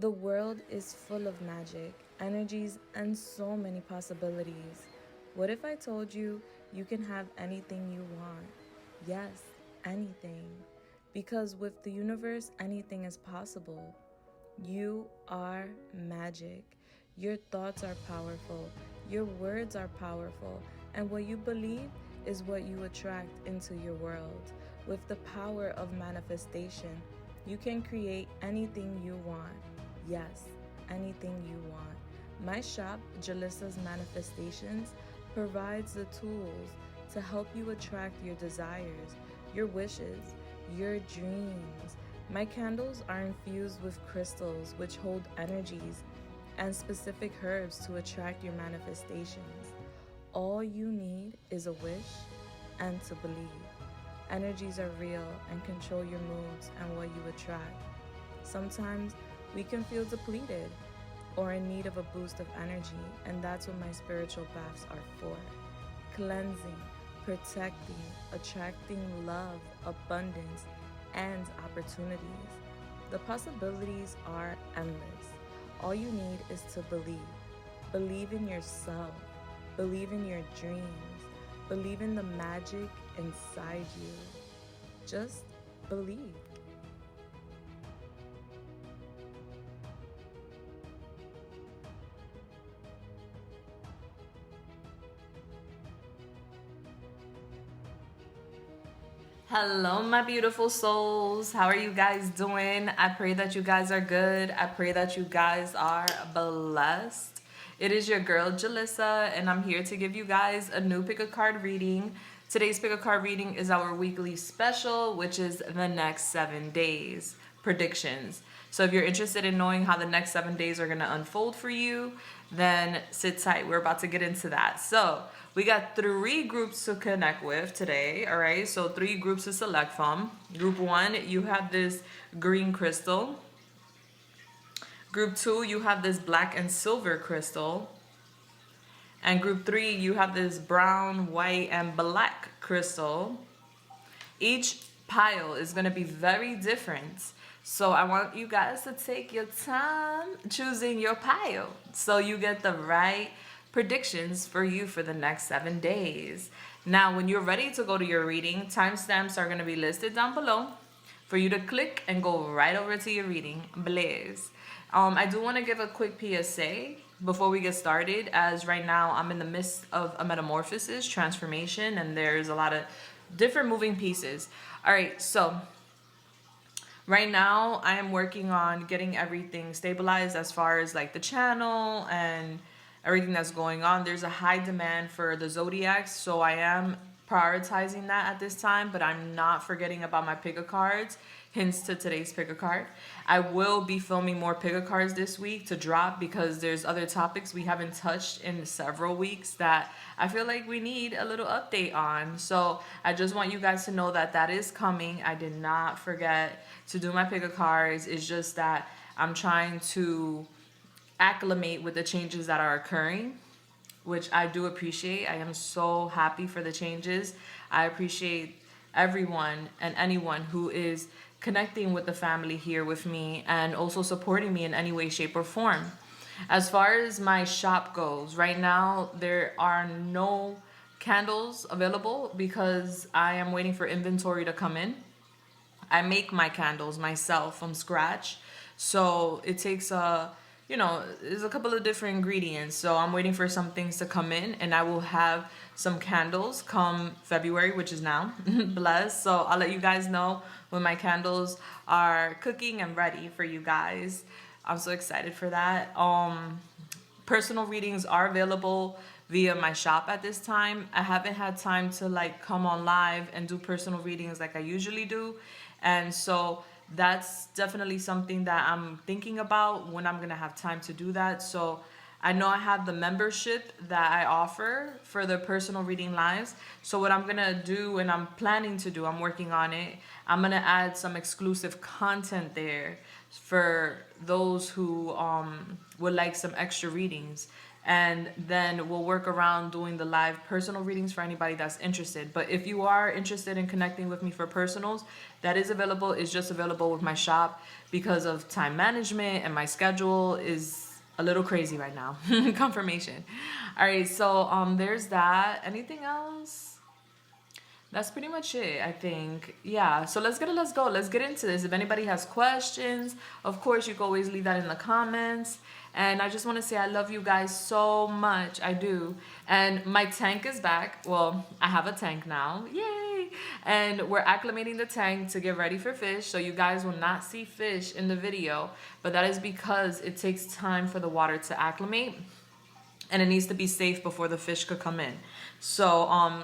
The world is full of magic, energies, and so many possibilities. What if I told you you can have anything you want? Yes, anything. Because with the universe, anything is possible. You are magic. Your thoughts are powerful. Your words are powerful. And what you believe is what you attract into your world. With the power of manifestation, you can create anything you want. Yes, anything you want. My shop, Julissa's Manifestations, provides the tools to help you attract your desires, your wishes, your dreams. My candles are infused with crystals which hold energies and specific herbs to attract your manifestations. All you need is a wish and to believe. Energies are real and control your moods and what you attract. Sometimes we can feel depleted or in need of a boost of energy, and that's what my spiritual baths are for. Cleansing, protecting, attracting love, abundance, and opportunities. The possibilities are endless. All you need is to believe. Believe in yourself. Believe in your dreams. Believe in the magic inside you. Just believe. Hello, my beautiful souls. How are you guys doing? I pray that you guys are good. I pray that you guys are blessed. It is your girl, Julissa, and I'm here to give you guys a new pick a card reading. Today's pick a card reading is our weekly special, which is the next 7 days predictions. So if you're interested in knowing how the next 7 days are going to unfold for you, then sit tight. We're about to get into that. So we got 3 groups to connect with today. All right. So 3 groups to select from. Group 1, you have this green crystal. Group 2, you have this black and silver crystal. And group 3, you have this brown, white, and black crystal. Each pile is going to be very different. So I want you guys to take your time choosing your pile so you get the right predictions for you for the next 7 days. Now, when you're ready to go to your reading, timestamps are going to be listed down below for you to click and go right over to your reading. Blaze. I do want to give a quick PSA before we get started, as right now I'm in the midst of a metamorphosis, transformation, and there's a lot of different moving pieces. All right, so right now I am working on getting everything stabilized as far as like the channel and everything that's going on. There's a high demand for the zodiacs, so I am prioritizing that at this time, but I'm not forgetting about my pick a cards. Hints to today's pick a card. I will be filming more pick a cards this week to drop because there's other topics we haven't touched in several weeks that I feel like we need a little update on. So I just want you guys to know that that is coming. I did not forget to do my pick a cards. It's just that I'm trying to acclimate with the changes that are occurring, which I do appreciate. I am so happy for the changes. I appreciate everyone and anyone who is connecting with the family here with me and also supporting me in any way, shape, or form. As far as my shop goes, right now there are no candles available because I am waiting for inventory to come in. I make my candles myself from scratch, so it takes there's a couple of different ingredients. So I'm waiting for some things to come in, and I will have some candles come February, which is now. Bless. So I'll let you guys know when my candles are cooking and ready for you guys. I'm so excited for that. Personal readings are available via my shop at this time. I haven't had time to like come on live and do personal readings like I usually do. And so that's definitely something that I'm thinking about when I'm going to have time to do that. So I know I have the membership that I offer for the personal reading lives. So what I'm going to do, and I'm planning to do, I'm working on it, I'm going to add some exclusive content there for those who would like some extra readings. and then we'll work around doing the live personal readings for anybody that's interested. But if you are interested in connecting with me for personals, that is available. It's just available with my shop because of time management, and my schedule is a little crazy right now. Confirmation. All right, so there's that. Anything else? That's pretty much it, I think. Yeah, so let's go. Let's get into this. If anybody has questions, of course, you can always leave that in the comments. And I just want to say I love you guys so much. I do. And my tank is back. Well, I have a tank now. Yay! And we're acclimating the tank to get ready for fish. So you guys will not see fish in the video. But that is because it takes time for the water to acclimate. And it needs to be safe before the fish could come in. So,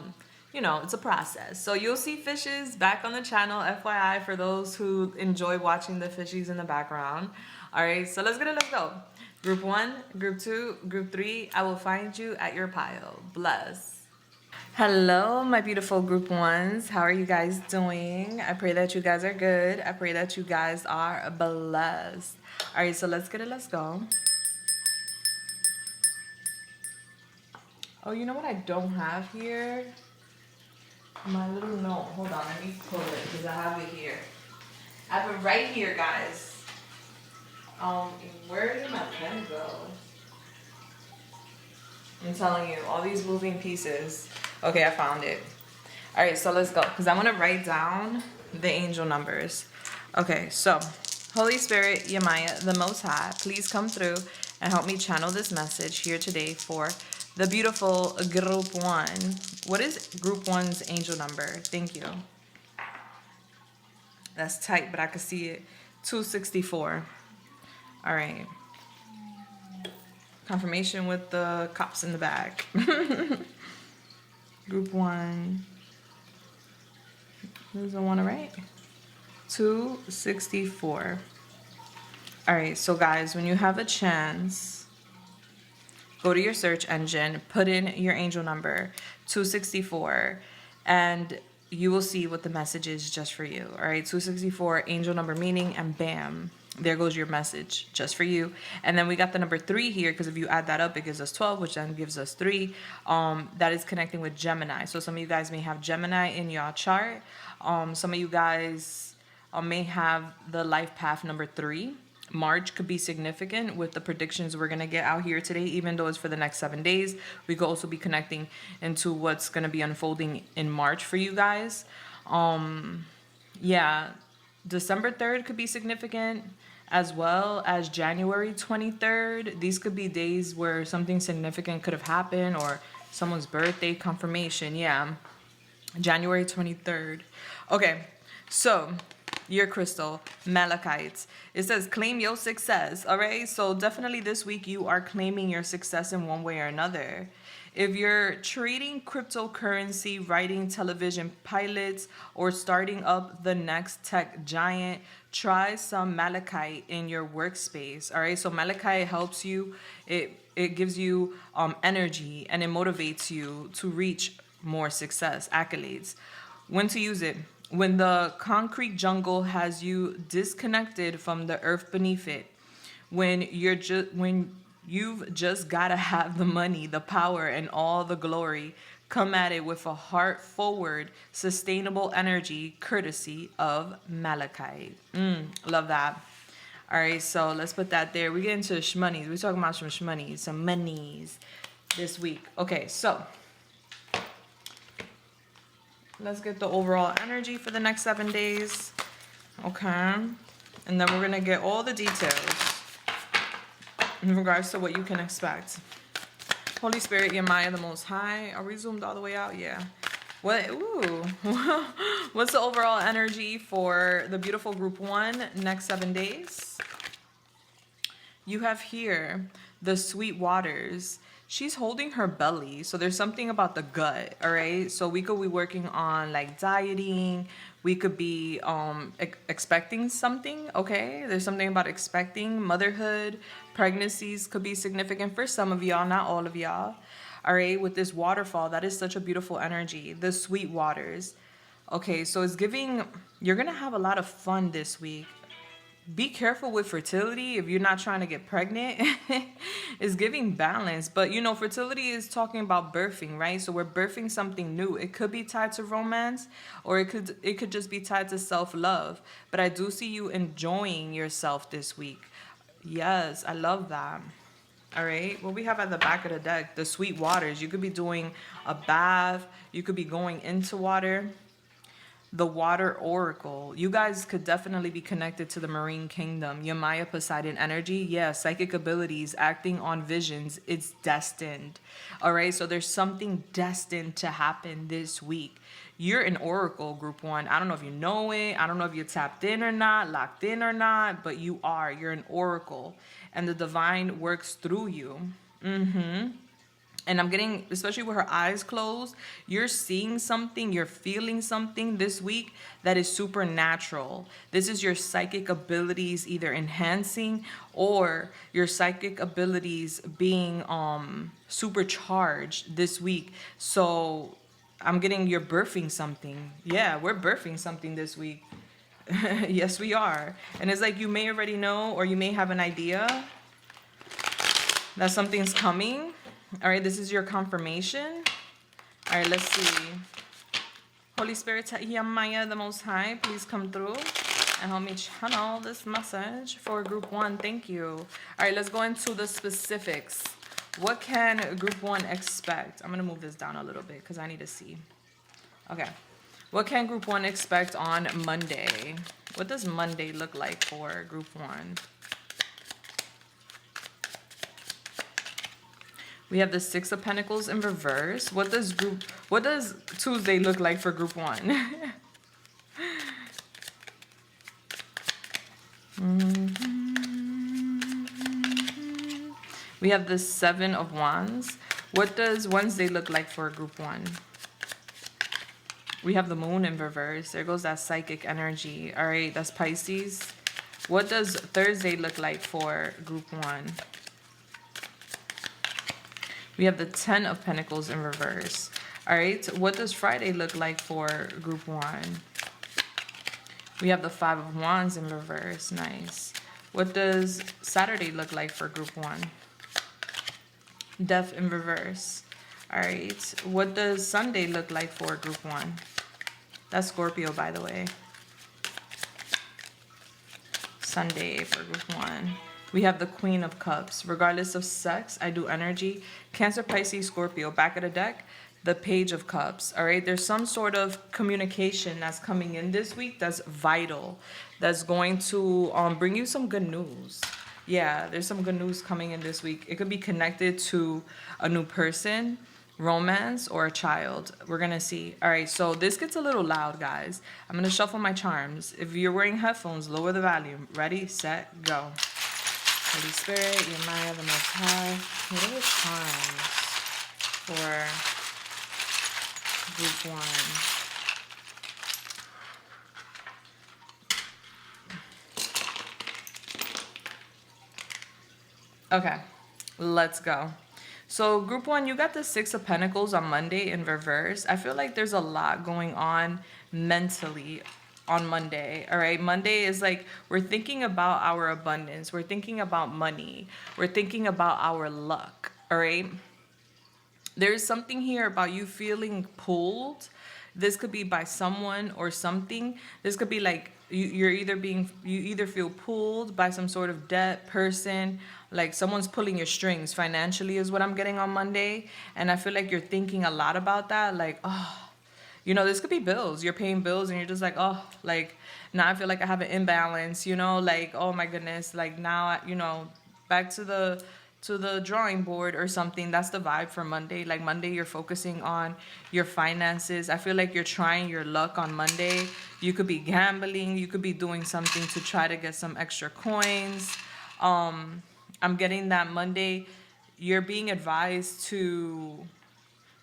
you know, it's a process. So you'll see fishes back on the channel, FYI, for those who enjoy watching the fishies in the background. All right, so let's go. Group 1, Group 2, Group 3, I will find you at your pile. Bless. Hello, my beautiful Group 1s. How are you guys doing? I pray that you guys are good. I pray that you guys are blessed. All right, so let's go. Oh, you know what I don't have here? My little note. Hold on, let me pull it because I have it here. I have it right here, guys. Where did my pen go? I'm telling you, all these moving pieces. Okay, I found it. All right, so let's go, because I want to write down the angel numbers. Okay, so Holy Spirit, Yamaya, the Most High, please come through and help me channel this message here today for the beautiful Group 1. What is Group 1's angel number? Thank you. That's tight, but I can see it. 264. All right. Confirmation with the cops in the back. Group 1. Who's the one to write? 264. All right, so guys, when you have a chance, go to your search engine, put in your angel number, 264, and you will see what the message is just for you. All right, 264, angel number meaning, and bam, there goes your message just for you. And then we got the number 3 here, because if you add that up, it gives us 12, which then gives us 3. That is connecting with Gemini. So some of you guys may have Gemini in your chart. Some of you guys may have the life path number 3. March could be significant with the predictions we're going to get out here today, even though it's for the next 7 days. We could also be connecting into what's going to be unfolding in March for you guys. Yeah, December 3rd could be significant, as well as January 23rd. These could be days where something significant could have happened, or someone's birthday confirmation. Yeah, January 23rd. Okay, so your crystal, malachite. It says claim your success. All right, so definitely this week you are claiming your success in one way or another. If you're trading cryptocurrency, writing television pilots, or starting up the next tech giant, try some malachite in your workspace. All right, so malachite helps you. It gives you energy, and it motivates you to reach more success, accolades. When to use it? When the concrete jungle has you disconnected from the earth beneath it. When you've just gotta have the money, the power, and all the glory. Come at it with a heart forward, sustainable energy, courtesy of malachite. Love that. All right, so let's put that there. We get into shmoneys. We're talking about some shmoneys, some monies this week. Okay, so let's get the overall energy for the next 7 days. Okay, and then we're gonna get all the details in regards to what you can expect. Holy Spirit, Yamaya, the Most High. Are we zoomed all the way out? Yeah. What? Ooh. What's the overall energy for the beautiful Group 1 next 7 days? You have here the sweet waters. She's holding her belly, so there's something about the gut. All right, so we could be working on like dieting. We could be expecting something. Okay, there's something about expecting. Motherhood, pregnancies could be significant for some of y'all, not all of y'all. All right, with this waterfall, that is such a beautiful energy. The sweet waters. Okay, so it's giving, you're gonna have a lot of fun this week. be careful with fertility if you're not trying to get pregnant. It's giving balance, but you know, fertility is talking about birthing, right? So we're birthing something new. It could be tied to romance, or it could just be tied to self-love. But I do see you enjoying yourself this week. Yes, I love that. All right, what we have at the back of the deck, the sweet waters. You could be doing a bath, you could be going into water. The water oracle. You guys could definitely be connected to the marine kingdom. Your Maya Poseidon energy. Yeah, psychic abilities, acting on visions. It's destined. All right, so there's something destined to happen this week. You're an oracle, group one. I don't know if you know it. I don't know if you're tapped in or not, locked in or not, but you are. You're an oracle. And the divine works through you. And I'm getting, especially with her eyes closed, you're seeing something, you're feeling something this week that is supernatural. This is your psychic abilities either enhancing or your psychic abilities being supercharged this week. So I'm getting you're birthing something. Yeah, we're birthing something this week. Yes, we are. And it's like you may already know, or you may have an idea that something's coming. All right, this is your confirmation. All right, let's see. Holy Spirit, Maya, the Most High, please come through and help me channel this message for group one. Thank you. All right, let's go into the specifics. What can group one expect? I'm going to move this down a little bit because I need to see. Okay. What can group one expect on Monday? What does Monday look like for group one? We have the Six of Pentacles in reverse. What does Tuesday look like for group one? We have the Seven of Wands. What does Wednesday look like for group one? We have the Moon in reverse. There goes that psychic energy. All right, that's Pisces. What does Thursday look like for group one? We have the Ten of Pentacles in reverse. All right, what does Friday look like for group one? We have the Five of Wands in reverse. Nice. What does Saturday look like for group one? Death in reverse. All right, what does Sunday look like for group one? That's Scorpio, by the way. Sunday for group one. We have the Queen of Cups. Regardless of sex, I do energy. Cancer, Pisces, Scorpio. Back of the deck, the Page of Cups. All right, there's some sort of communication that's coming in this week that's vital. That's going to bring you some good news. Yeah, there's some good news coming in this week. It could be connected to a new person, romance, or a child. We're going to see. All right, so this gets a little loud, guys. I'm going to shuffle my charms. If you're wearing headphones, lower the volume. Ready, set, go. Holy Spirit, Yemaya, the Most High. What are the charms for group one? Okay, let's go. So group one, you got the Six of Pentacles on Monday in reverse. I feel like there's a lot going on mentally on Monday. All right, Monday is like we're thinking about our abundance, we're thinking about money, we're thinking about our luck. All right, there's something here about you feeling pulled. This could be by someone or something. This could be like you either feel pulled by some sort of debt person, like someone's pulling your strings financially is what I'm getting on Monday. And I feel like you're thinking a lot about that, like, oh, you know, this could be bills. You're paying bills and you're just like, oh, like, now I feel like I have an imbalance, you know, like, oh my goodness, like now, you know, back to the drawing board or something. That's the vibe for Monday. Like Monday, you're focusing on your finances. I feel like you're trying your luck on Monday. You could be gambling. You could be doing something to try to get some extra coins. I'm getting that Monday, you're being advised to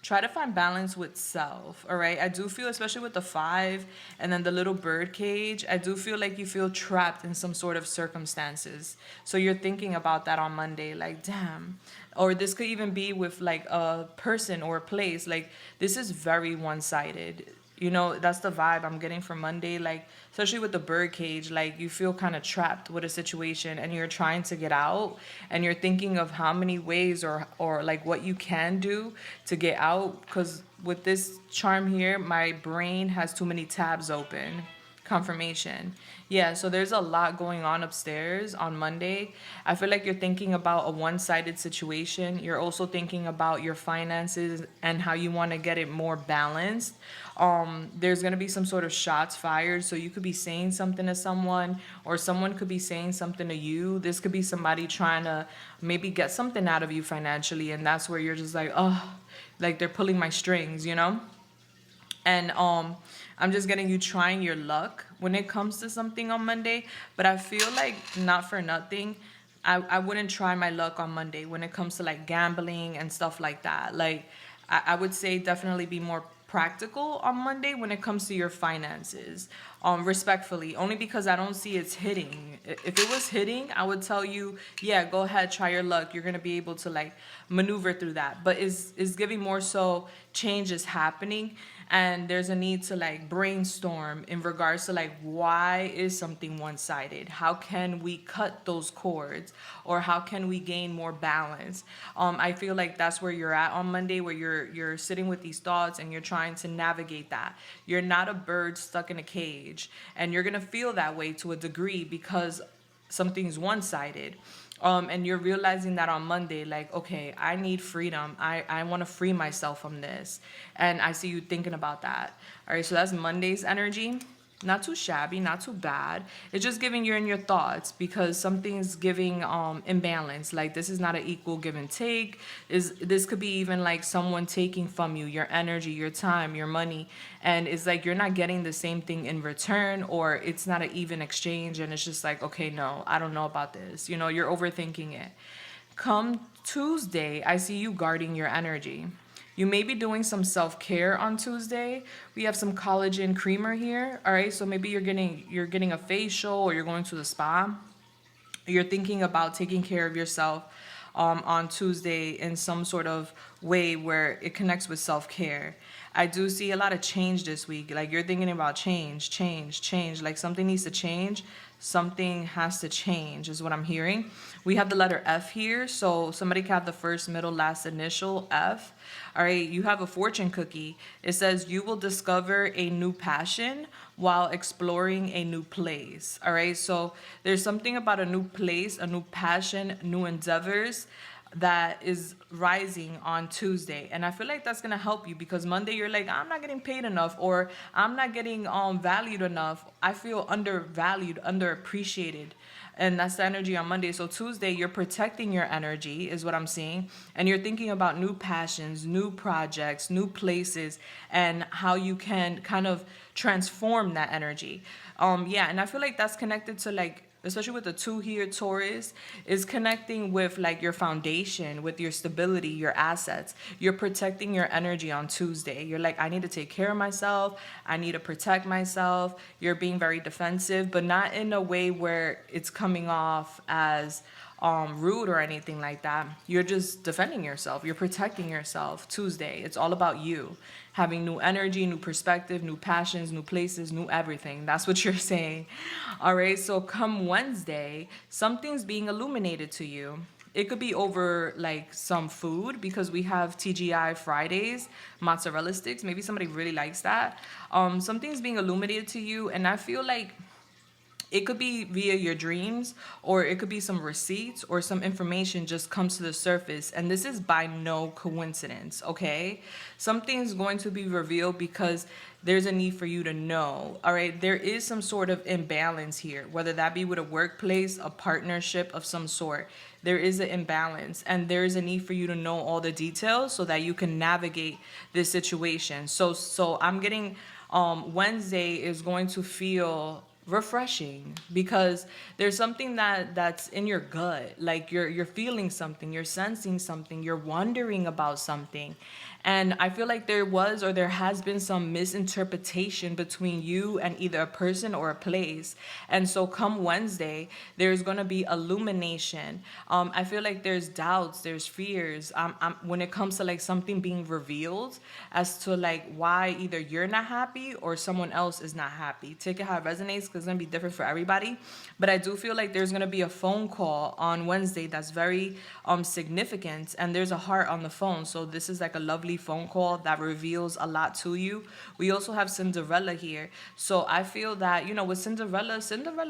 try to find balance with self, all right? I do feel, especially with the 5 and then the little bird cage, I do feel like you feel trapped in some sort of circumstances. So you're thinking about that on Monday, like, damn. Or this could even be with like a person or a place. Like, this is very one-sided. You know, that's the vibe I'm getting for Monday. Like, especially with the bird cage, like you feel kind of trapped with a situation and you're trying to get out and you're thinking of how many ways or like what you can do to get out. Because with this charm here, my brain has too many tabs open. Confirmation. Yeah, so there's a lot going on upstairs on Monday. I feel like you're thinking about a one-sided situation. You're also thinking about your finances and how you want to get it more balanced. There's going to be some sort of shots fired, so you could be saying something to someone or someone could be saying something to you. This could be somebody trying to maybe get something out of you financially, and that's where you're just like, oh, like they're pulling my strings, you know? And I'm just getting you trying your luck when it comes to something on Monday. But I feel like, not for nothing, I wouldn't try my luck on Monday when it comes to like gambling and stuff like that. Like I would say definitely be more practical on Monday when it comes to your finances. Respectfully, only because I don't see it's hitting. If it was hitting, I would tell you, yeah, go ahead, try your luck. You're gonna be able to like maneuver through that. But is giving more so change is happening, and there's a need to like brainstorm in regards to like, why is something one-sided? How can we cut those cords, or how can we gain more balance? I feel like that's where you're at on Monday, where you're sitting with these thoughts and you're trying to navigate that. You're not a bird stuck in a cage, and you're gonna feel that way to a degree because something's one-sided. And you're realizing that on Monday, like, okay, I need freedom. I want to free myself from this. And I see you thinking about that. All right, so that's Monday's energy. Not too shabby, not too bad. It's just giving you in your thoughts because something's giving imbalance. Like this is not an equal give and take. This could be even like someone taking from you your energy, your time, your money, and it's like you're not getting the same thing in return, or it's not an even exchange, and it's just like, okay, no, I don't know about this. You know, you're overthinking it. Come Tuesday, I see you guarding your energy. You may be doing some self-care on Tuesday. We have some collagen creamer here. All right, so maybe you're getting a facial, or you're going to the spa. You're thinking about taking care of yourself on Tuesday in some sort of way where it connects with self-care. I do see a lot of change this week. Like you're thinking about change. Like something needs to change. Something has to change is what I'm hearing. We have the letter F here. So somebody can have the first, middle, last initial F. All right, you have a fortune cookie. It says you will discover a new passion while exploring a new place. All right, so there's something about a new place, a new passion, new endeavors that is rising on Tuesday. And I feel like that's going to help you because Monday you're like, I'm not getting paid enough, or I'm not getting valued enough. I feel undervalued, underappreciated. And that's the energy on Monday. So Tuesday, you're protecting your energy is what I'm seeing. And you're thinking about new passions, new projects, new places, and how you can kind of transform that energy. Yeah, and I feel like that's connected to like, especially with the 2 here, Taurus, is connecting with like your foundation, with your stability, your assets. You're protecting your energy on Tuesday. You're like, I need to take care of myself. I need to protect myself. You're being very defensive, but not in a way where it's coming off as rude or anything like that. You're just defending yourself. You're protecting yourself. Tuesday, it's all about you. Having new energy, new perspective, new passions, new places, new everything. That's what you're saying. All right, so come Wednesday, something's being illuminated to you. It could be over like some food because we have TGI Fridays, mozzarella sticks. Maybe somebody really likes that. Something's being illuminated to you, and I feel like it could be via your dreams, or it could be some receipts or some information just comes to the surface. And this is by no coincidence, okay? Something's going to be revealed because there's a need for you to know, all right? There is some sort of imbalance here, whether that be with a workplace, a partnership of some sort. There is an imbalance, and there is a need for you to know all the details so that you can navigate this situation. So I'm getting Wednesday is going to feel refreshing, because there's something that's in your gut, like you're feeling something, you're sensing something, you're wondering about something. And I feel like there was, or there has been, some misinterpretation between you and either a person or a place. And so come Wednesday, there's going to be illumination. I feel like there's doubts, there's fears, when it comes to like something being revealed as to like why either you're not happy or someone else is not happy. Take it how it resonates, because it's going to be different for everybody. But I do feel like there's going to be a phone call on Wednesday that's very significant, and there's a heart on the phone. So this is like a lovely phone call that reveals a lot to you. We also have Cinderella here. So I feel that, you know, with Cinderella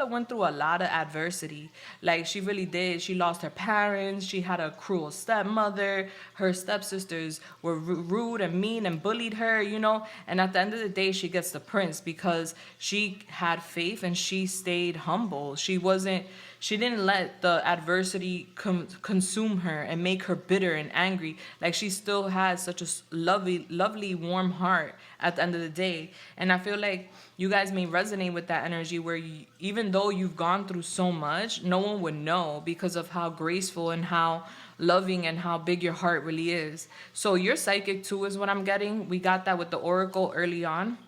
went through a lot of adversity. Like, she really did. She lost her parents. She had a cruel stepmother. Her stepsisters were rude and mean and bullied her, you know. And at the end of the day, she gets the prince because she had faith and she stayed humble. She didn't let the adversity consume her and make her bitter and angry. Like, she still has such a lovely, warm heart at the end of the day. And I feel like you guys may resonate with that energy where even though you've gone through so much, no one would know because of how graceful and how loving and how big your heart really is. So you're psychic too is what I'm getting. We got that with the oracle early on.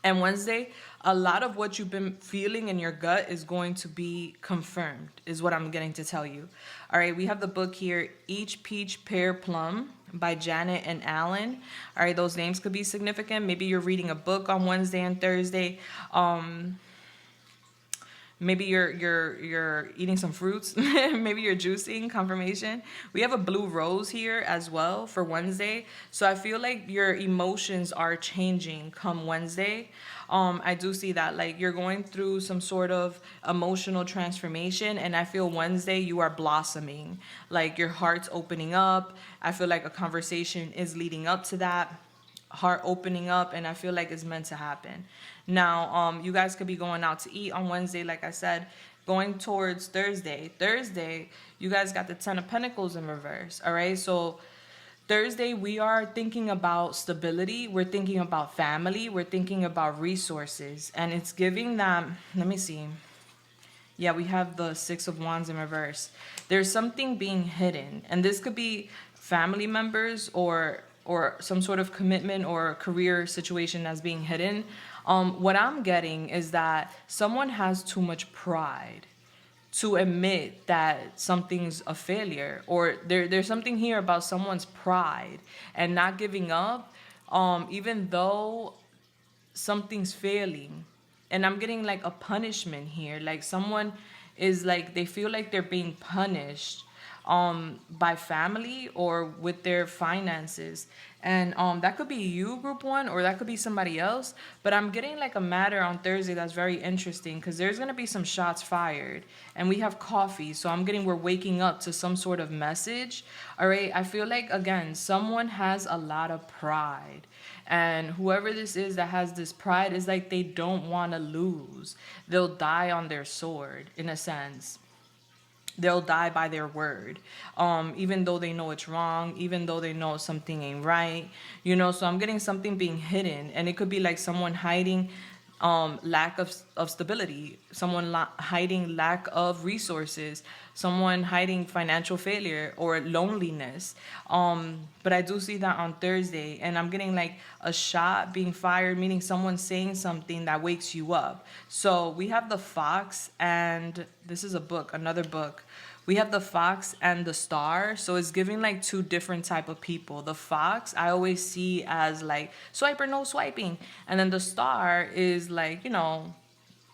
And Wednesday, a lot of what you've been feeling in your gut is going to be confirmed, is what I'm getting to tell you. All right, we have the book here, Each Peach Pear Plum by Janet and Alan. All right, those names could be significant. Maybe you're reading a book on Wednesday and Thursday. Maybe you're eating some fruits. Maybe you're juicing, confirmation. We have a blue rose here as well for Wednesday. So I feel like your emotions are changing come Wednesday. I do see that, like, you're going through some sort of emotional transformation, and I feel Wednesday you are blossoming. Like, your heart's opening up. I feel like a conversation is leading up to that. Heart opening up, and I feel like it's meant to happen. Now, you guys could be going out to eat on Wednesday, like I said, going towards Thursday. Thursday, you guys got the Ten of Pentacles in reverse, all right? So Thursday, we are thinking about stability. We're thinking about family. We're thinking about resources, and it's giving them, let me see. Yeah, we have the Six of Wands in reverse. There's something being hidden, and this could be family members or some sort of commitment or career situation that's being hidden. What I'm getting is that someone has too much pride to admit that something's a failure, or there's something here about someone's pride and not giving up, even though something's failing. And I'm getting like a punishment here. Like, someone is like, they feel like they're being punished by family or with their finances. And that could be you, group one, or that could be somebody else. But I'm getting like a matter on Thursday that's very interesting, because there's going to be some shots fired. And we have coffee. So I'm getting, we're waking up to some sort of message. All right. I feel like, again, someone has a lot of pride. And whoever this is that has this pride is like, they don't want to lose. They'll die on their sword, in a sense. They'll die by their word, even though they know it's wrong, even though they know something ain't right, you know. So I'm getting something being hidden, and it could be like someone hiding lack of stability, someone hiding lack of resources, someone hiding financial failure or loneliness. But I do see that on Thursday, and I'm getting like a shot being fired, meaning someone saying something that wakes you up. So we have the Fox, and this is a book, another book. We have the Fox and the Star. So it's giving like two different type of people. The Fox, I always see as like swiper, no swiping. And then the Star is like, you know,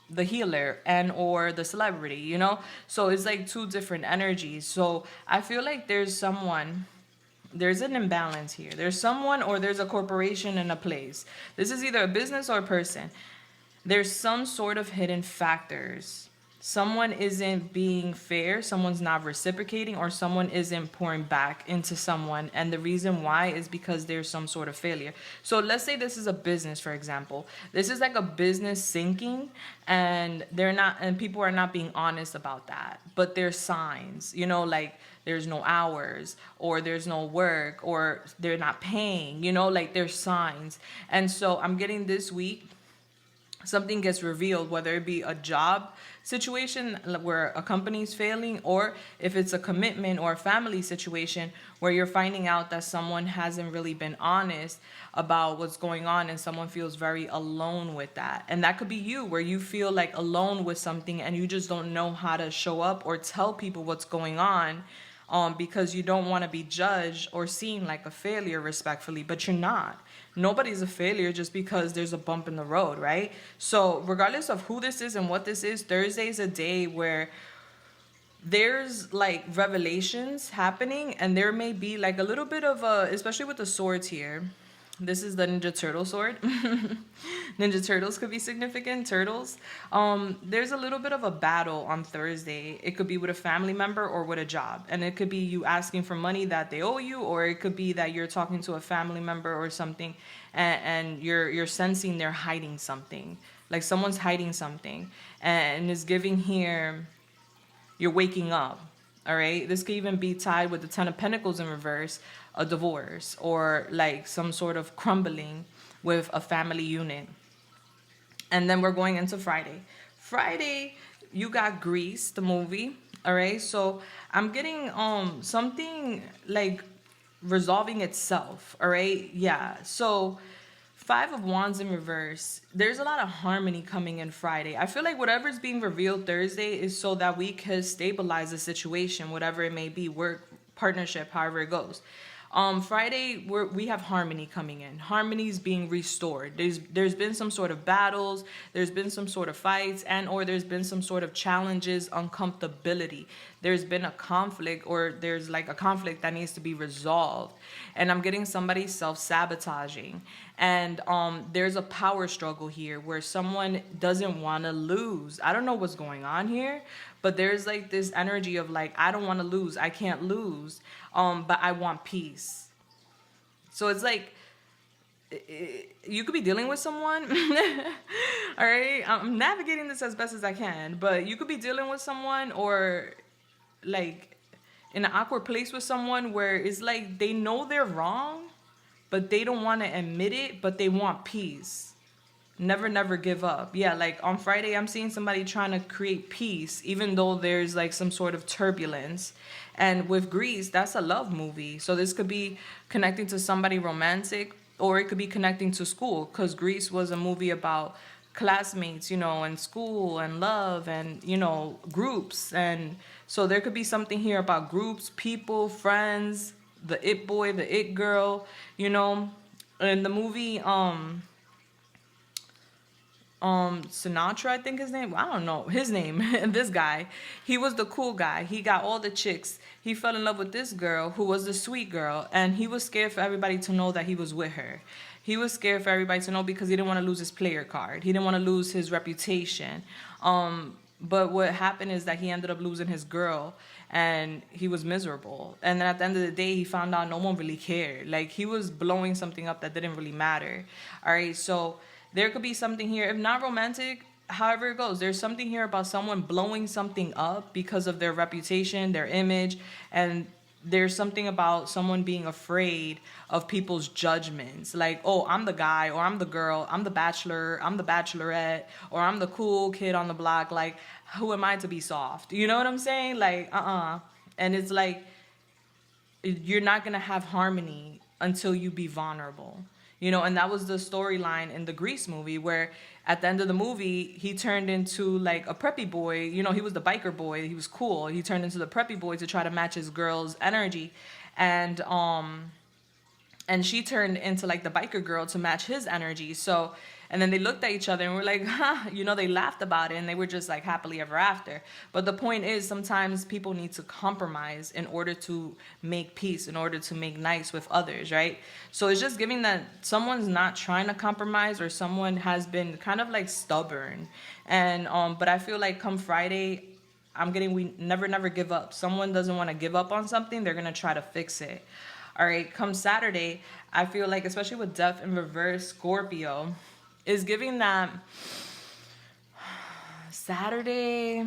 the healer and or the celebrity, you know. So it's like two different energies. So I feel like there's an imbalance here. There's someone, or there's a corporation in a place. This is either a business or a person. There's some sort of hidden factors. Someone isn't being fair, someone's not reciprocating, or someone isn't pouring back into someone. And the reason why is because there's some sort of failure. So let's say this is a business, for example. This is like a business sinking, and people are not being honest about that. But there's signs, you know, like there's no hours, or there's no work, or they're not paying, you know, like there's signs. And so I'm getting this week, something gets revealed, whether it be a job situation where a company's failing, or if it's a commitment or a family situation where you're finding out that someone hasn't really been honest about what's going on, and someone feels very alone with that. And that could be you, where you feel like alone with something and you just don't know how to show up or tell people what's going on, because you don't want to be judged or seen like a failure, respectfully, but you're not. Nobody's a failure just because there's a bump in the road, right? So regardless of who this is and what this is, Thursday is a day where there's like revelations happening, and there may be like a little bit of a, especially with the swords here. This is the Ninja Turtle sword. Ninja Turtles could be significant. Turtles. There's a little bit of a battle on Thursday. It could be with a family member or with a job. And it could be you asking for money that they owe you, or it could be that you're talking to a family member or something, and you're sensing they're hiding something. Like someone's hiding something. And it's giving here, you're waking up. All right. This could even be tied with the Ten of Pentacles in reverse, a divorce, or like some sort of crumbling with a family unit. And then we're going into Friday. Friday, you got Grease, the movie. All right. So I'm getting something like resolving itself. All right. Yeah. So Five of Wands in reverse. There's a lot of harmony coming in Friday. I feel like whatever's being revealed Thursday is so that we can stabilize the situation, whatever it may be, work, partnership, however it goes. Friday, we have harmony coming in. Harmony's being restored. There's been some sort of battles. There's been some sort of fights, and or there's been some sort of challenges, uncomfortability. There's been a conflict, or there's like a conflict that needs to be resolved. And I'm getting somebody self-sabotaging. And there's a power struggle here where someone doesn't want to lose. I don't know what's going on here, but there's like this energy of like, I don't want to lose. I can't lose. But I want peace. So it's like, you could be dealing with someone. All right. I'm navigating this as best as I can, but you could be dealing with someone, or like in an awkward place with someone where it's like they know they're wrong, but they don't want to admit it, but they want peace. Never give up. Yeah, like on Friday, I'm seeing somebody trying to create peace, even though there's like some sort of turbulence. And with Grease, that's a love movie. So this could be connecting to somebody romantic, or it could be connecting to school, because Grease was a movie about classmates, you know, and school and love and, you know, groups. And so there could be something here about groups, people, friends, the it boy, the it girl, you know. In the movie, Sinatra, I think his name. I don't know his name. This guy, he was the cool guy. He got all the chicks. He fell in love with this girl who was the sweet girl, and he was scared for everybody to know that he was with her. He was scared for everybody to know because he didn't want to lose his player card. He didn't want to lose his reputation. But what happened is that he ended up losing his girl, and he was miserable. And then at the end of the day, he found out no one really cared. Like, he was blowing something up that didn't really matter. All right, so there could be something here, if not romantic, however it goes, there's something here about someone blowing something up because of their reputation, their image, and there's something about someone being afraid of people's judgments. Like, oh, I'm the guy, or I'm the girl, I'm the bachelor, I'm the bachelorette, or I'm the cool kid on the block. Like, who am I to be soft? You know what I'm saying? Like, And it's like, you're not going to have harmony until you be vulnerable. You know, and that was the storyline in the Grease movie, where at the end of the movie, he turned into like a preppy boy. You know, he was the biker boy. He was cool. He turned into the preppy boy to try to match his girl's energy. And she turned into like the biker girl to match his energy. So, and then they looked at each other and were like, you know, they laughed about it, and they were just like happily ever after. But the point is, sometimes people need to compromise in order to make peace, in order to make nice with others, right? So it's just giving that someone's not trying to compromise, or someone has been kind of like stubborn. And, but I feel like come Friday, I'm getting, we never give up. Someone doesn't want to give up on something. They're going to try to fix it. All right. Come Saturday, I feel like, especially with Death in reverse, Scorpio, is giving that Saturday.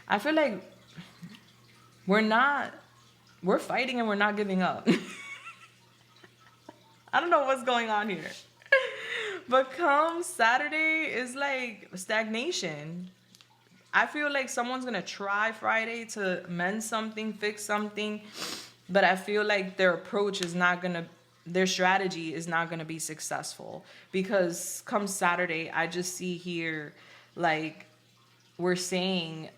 I feel like we're fighting and we're not giving up. I don't know what's going on here. But come Saturday is like stagnation. I feel like someone's gonna try Friday to mend something, fix something, but I feel like their approach is not gonna, their strategy is not gonna be successful, because come Saturday, I just see here, like, we're saying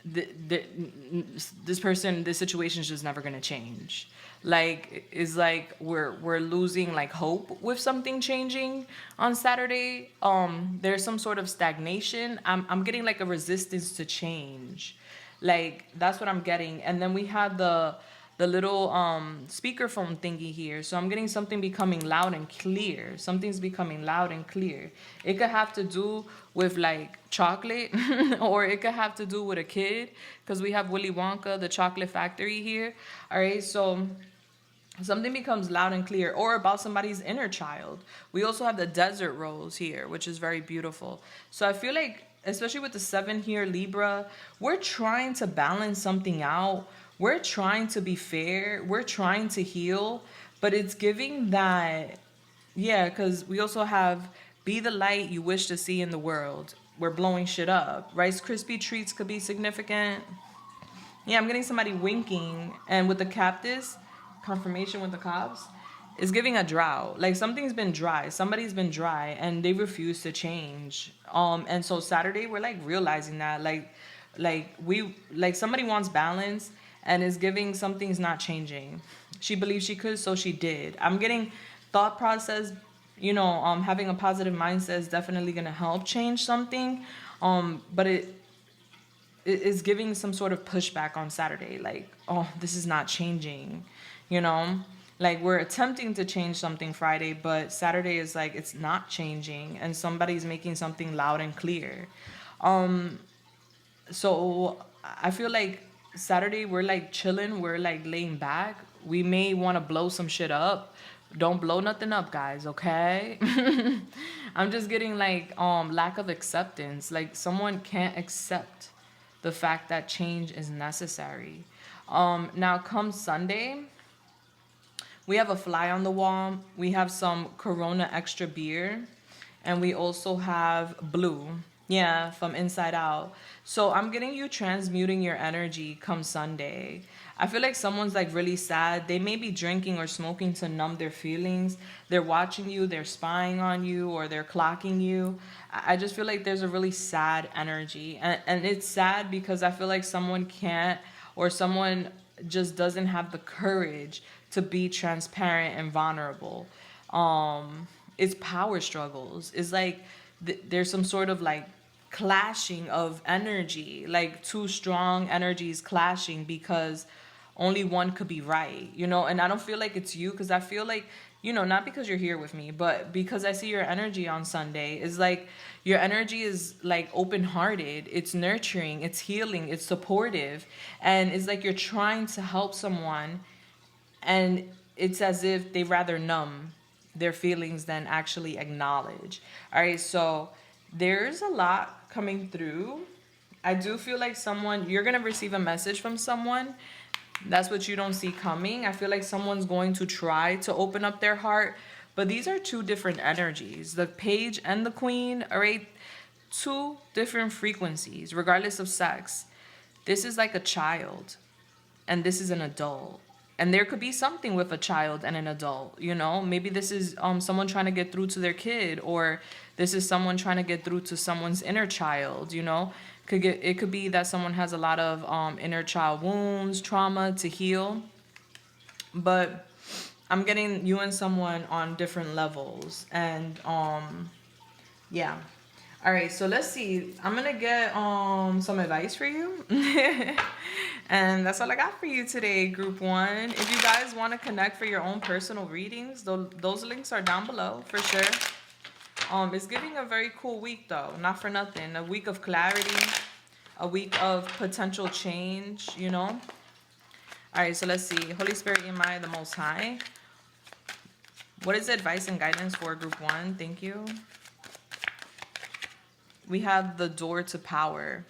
this person, this situation is just never gonna change. Like, it's like we're losing like hope with something changing on Saturday. There's some sort of stagnation. I'm getting like a resistance to change. Like, that's what I'm getting. And then we had the little speakerphone thingy here. So I'm getting something becoming loud and clear. Something's becoming loud and clear. It could have to do with like chocolate, or it could have to do with a kid, because we have Willy Wonka, the chocolate factory here. All right, so something becomes loud and clear, or about somebody's inner child. We also have the desert rose here, which is very beautiful. So I feel like, especially with the 7 here, Libra, we're trying to balance something out. We're trying to be fair. We're trying to heal. But it's giving that, yeah, because we also have be the light you wish to see in the world. We're blowing shit up. Rice Krispie treats could be significant. Yeah, I'm getting somebody winking. And with the cactus, confirmation with the cops, is giving a drought. Like, something's been dry. Somebody's been dry and they refuse to change. And so Saturday, we're like realizing that. Like somebody wants balance and is giving something's not changing. She believed she could, so she did. I'm getting thought process, having a positive mindset is definitely gonna help change something. But it is giving some sort of pushback on Saturday. Like, oh, this is not changing, Like, we're attempting to change something Friday, but Saturday is like, it's not changing, and somebody's making something loud and clear. So I feel like Saturday we're like chilling, we're like laying back. We may want to blow some shit up. Don't blow nothing up, guys, okay? I'm just getting like lack of acceptance. Like, someone can't accept the fact that change is necessary. Now come Sunday, we have a fly on the wall. We have some Corona extra beer. And we also have blue. Yeah, from inside out. So I'm getting you transmuting your energy come Sunday. I feel like someone's like really sad. They may be drinking or smoking to numb their feelings. They're watching you, they're spying on you, or they're clocking you. I just feel like there's a really sad energy. And it's sad because I feel like someone can't, or someone just doesn't have the courage to be transparent and vulnerable. It's power struggles. It's like there's some sort of like clashing of energy, like two strong energies clashing because only one could be right, And I don't feel like it's you, because I feel like, not because you're here with me, but because I see your energy on Sunday. It's like your energy is like open-hearted, it's nurturing, it's healing, it's supportive, and it's like you're trying to help someone, and it's as if they rather numb their feelings than actually acknowledge. All right, so there's a lot coming through. I do feel like you're going to receive a message from someone. That's what you don't see coming. I feel like someone's going to try to open up their heart, but these are two different energies. The page and the queen, all right, two different frequencies, regardless of sex. This is like a child, and this is an adult. And there could be something with a child and an adult, Maybe this is someone trying to get through to their kid, or this is someone trying to get through to someone's inner child, It could be that someone has a lot of inner child wounds, trauma to heal. But I'm getting you and someone on different levels. And yeah. All right, so let's see. I'm going to get some advice for you. And that's all I got for you today, Group 1. If you guys want to connect for your own personal readings, those links are down below for sure. It's giving a very cool week, though. Not for nothing. A week of clarity. A week of potential change, All right, so let's see. Holy Spirit, am I the Most High? What is the advice and guidance for Group 1? Thank you. We have the door to power.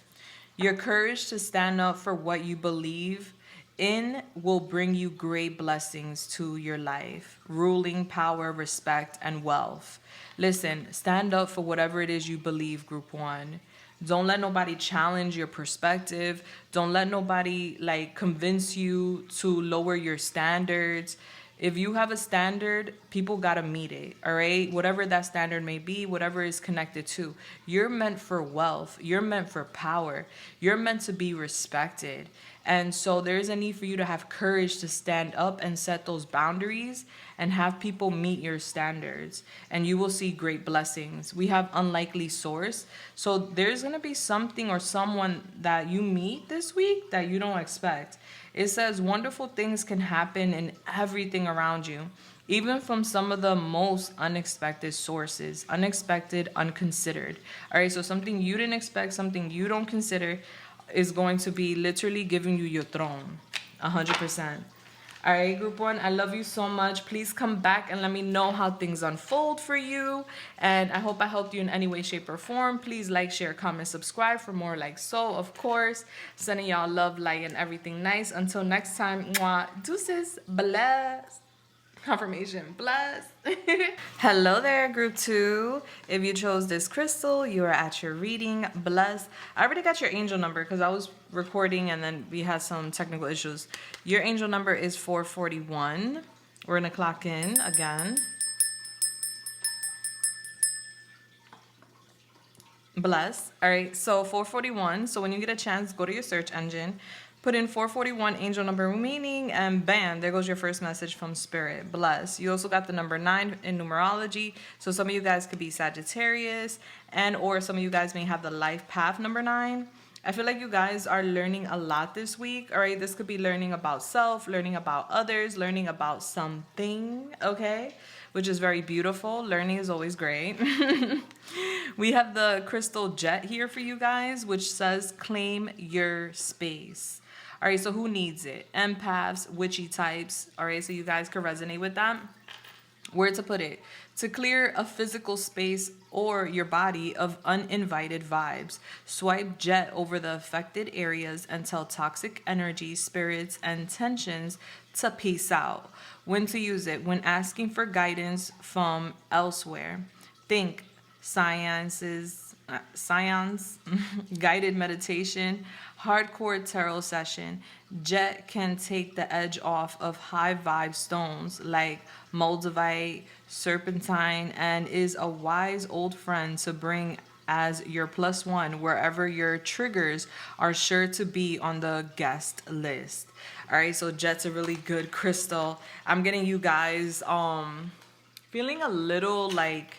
Your courage to stand up for what you believe in will bring you great blessings to your life, ruling power, respect, and wealth. Listen, stand up for whatever it is you believe, group one. Don't let nobody challenge your perspective. Don't let nobody like convince you to lower your standards. If you have a standard, people got to meet it, all right? Whatever that standard may be, whatever is connected to. You're meant for wealth. You're meant for power. You're meant to be respected. And so there's a need for you to have courage to stand up and set those boundaries and have people meet your standards. And you will see great blessings. We have unlikely source. So there's going to be something or someone that you meet this week that you don't expect. It says wonderful things can happen in everything around you, even from some of the most unexpected sources, unexpected, unconsidered. All right, so something you didn't expect, something you don't consider is going to be literally giving you your throne, 100%. All right, group one, I love you so much. Please come back and let me know how things unfold for you. And I hope I helped you in any way, shape, or form. Please like, share, comment, subscribe for more like so, of course. Sending y'all love, light, and everything nice. Until next time, mwah, deuces, bless. Confirmation, bless. Hello there, group two. If you chose this crystal, you are at your reading. Bless. I already got your angel number because I was recording and then we had some technical issues. Your angel number is 441. We're gonna clock in again. Bless. All right, so 441. So when you get a chance, go to your search engine, put in 441 angel number meaning, and bam, there goes your first message from spirit. Bless. You also got the number 9 in numerology. So some of you guys could be Sagittarius, and or some of you guys may have the life path number 9. I feel like you guys are learning a lot this week. All right, this could be learning about self, learning about others, learning about something, okay? Which is very beautiful. Learning is always great. We have the crystal jet here for you guys, which says claim your space. All right, so who needs it? Empaths, witchy types. All right, so you guys can resonate with that. Where to put it? To clear a physical space or your body of uninvited vibes. Swipe jet over the affected areas and tell toxic energy, spirits, and tensions to peace out. When to use it? When asking for guidance from elsewhere. Think science, guided meditation, hardcore tarot session. Jet can take the edge off of high vibe stones like moldavite, serpentine, and is a wise old friend to bring as your +1 wherever your triggers are sure to be on the guest list. All right, so jet's a really good crystal. I'm getting you guys feeling a little like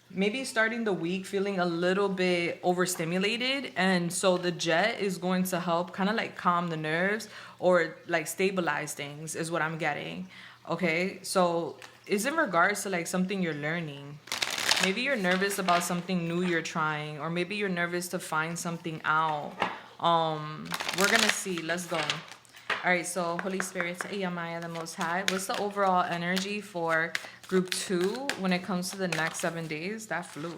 maybe starting the week feeling a little bit overstimulated, and so the jet is going to help kind of like calm the nerves or like stabilize things is what I'm getting. Okay, so it's in regards to like something you're learning. Maybe you're nervous about something new you're trying, or maybe you're nervous to find something out. We're gonna see. Let's go. All right, so Holy Spirit, Maya, the Most High, what's the overall energy for group 2 when it comes to the next 7 days? That flew.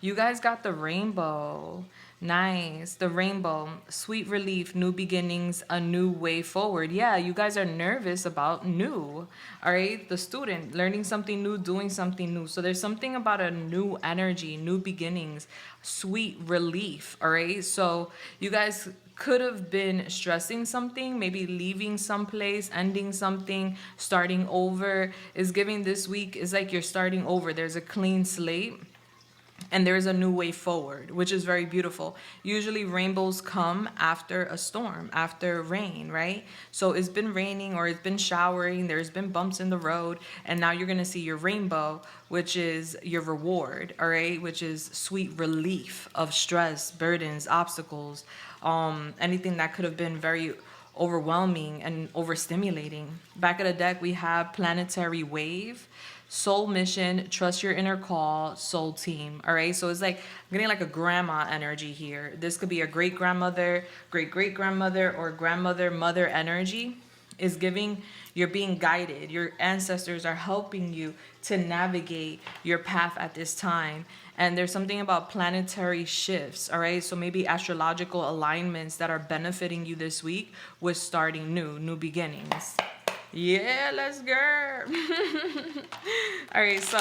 You guys got the rainbow. Nice. The rainbow. Sweet relief, new beginnings, a new way forward. Yeah, you guys are nervous about new. All right, the student, learning something new, doing something new. So there's something about a new energy, new beginnings, sweet relief. All right, so you guys could have been stressing something, maybe leaving someplace, ending something, starting over. Is giving this week is like you're starting over. There's a clean slate and there's a new way forward, which is very beautiful. Usually rainbows come after a storm, after rain, right? So it's been raining or it's been showering, there's been bumps in the road, and now you're gonna see your rainbow, which is your reward, all right? Which is sweet relief of stress, burdens, obstacles, anything that could have been very overwhelming and overstimulating. Back of the deck, we have planetary wave, soul mission, trust your inner call, soul team. All right, so it's like I'm getting like a grandma energy here. This could be a great grandmother, great great grandmother, or grandmother mother energy. Is giving, you're being guided, your ancestors are helping you to navigate your path at this time. And there's something about planetary shifts, all right? So maybe astrological alignments that are benefiting you this week with starting new beginnings. Yeah, let's go. All right, so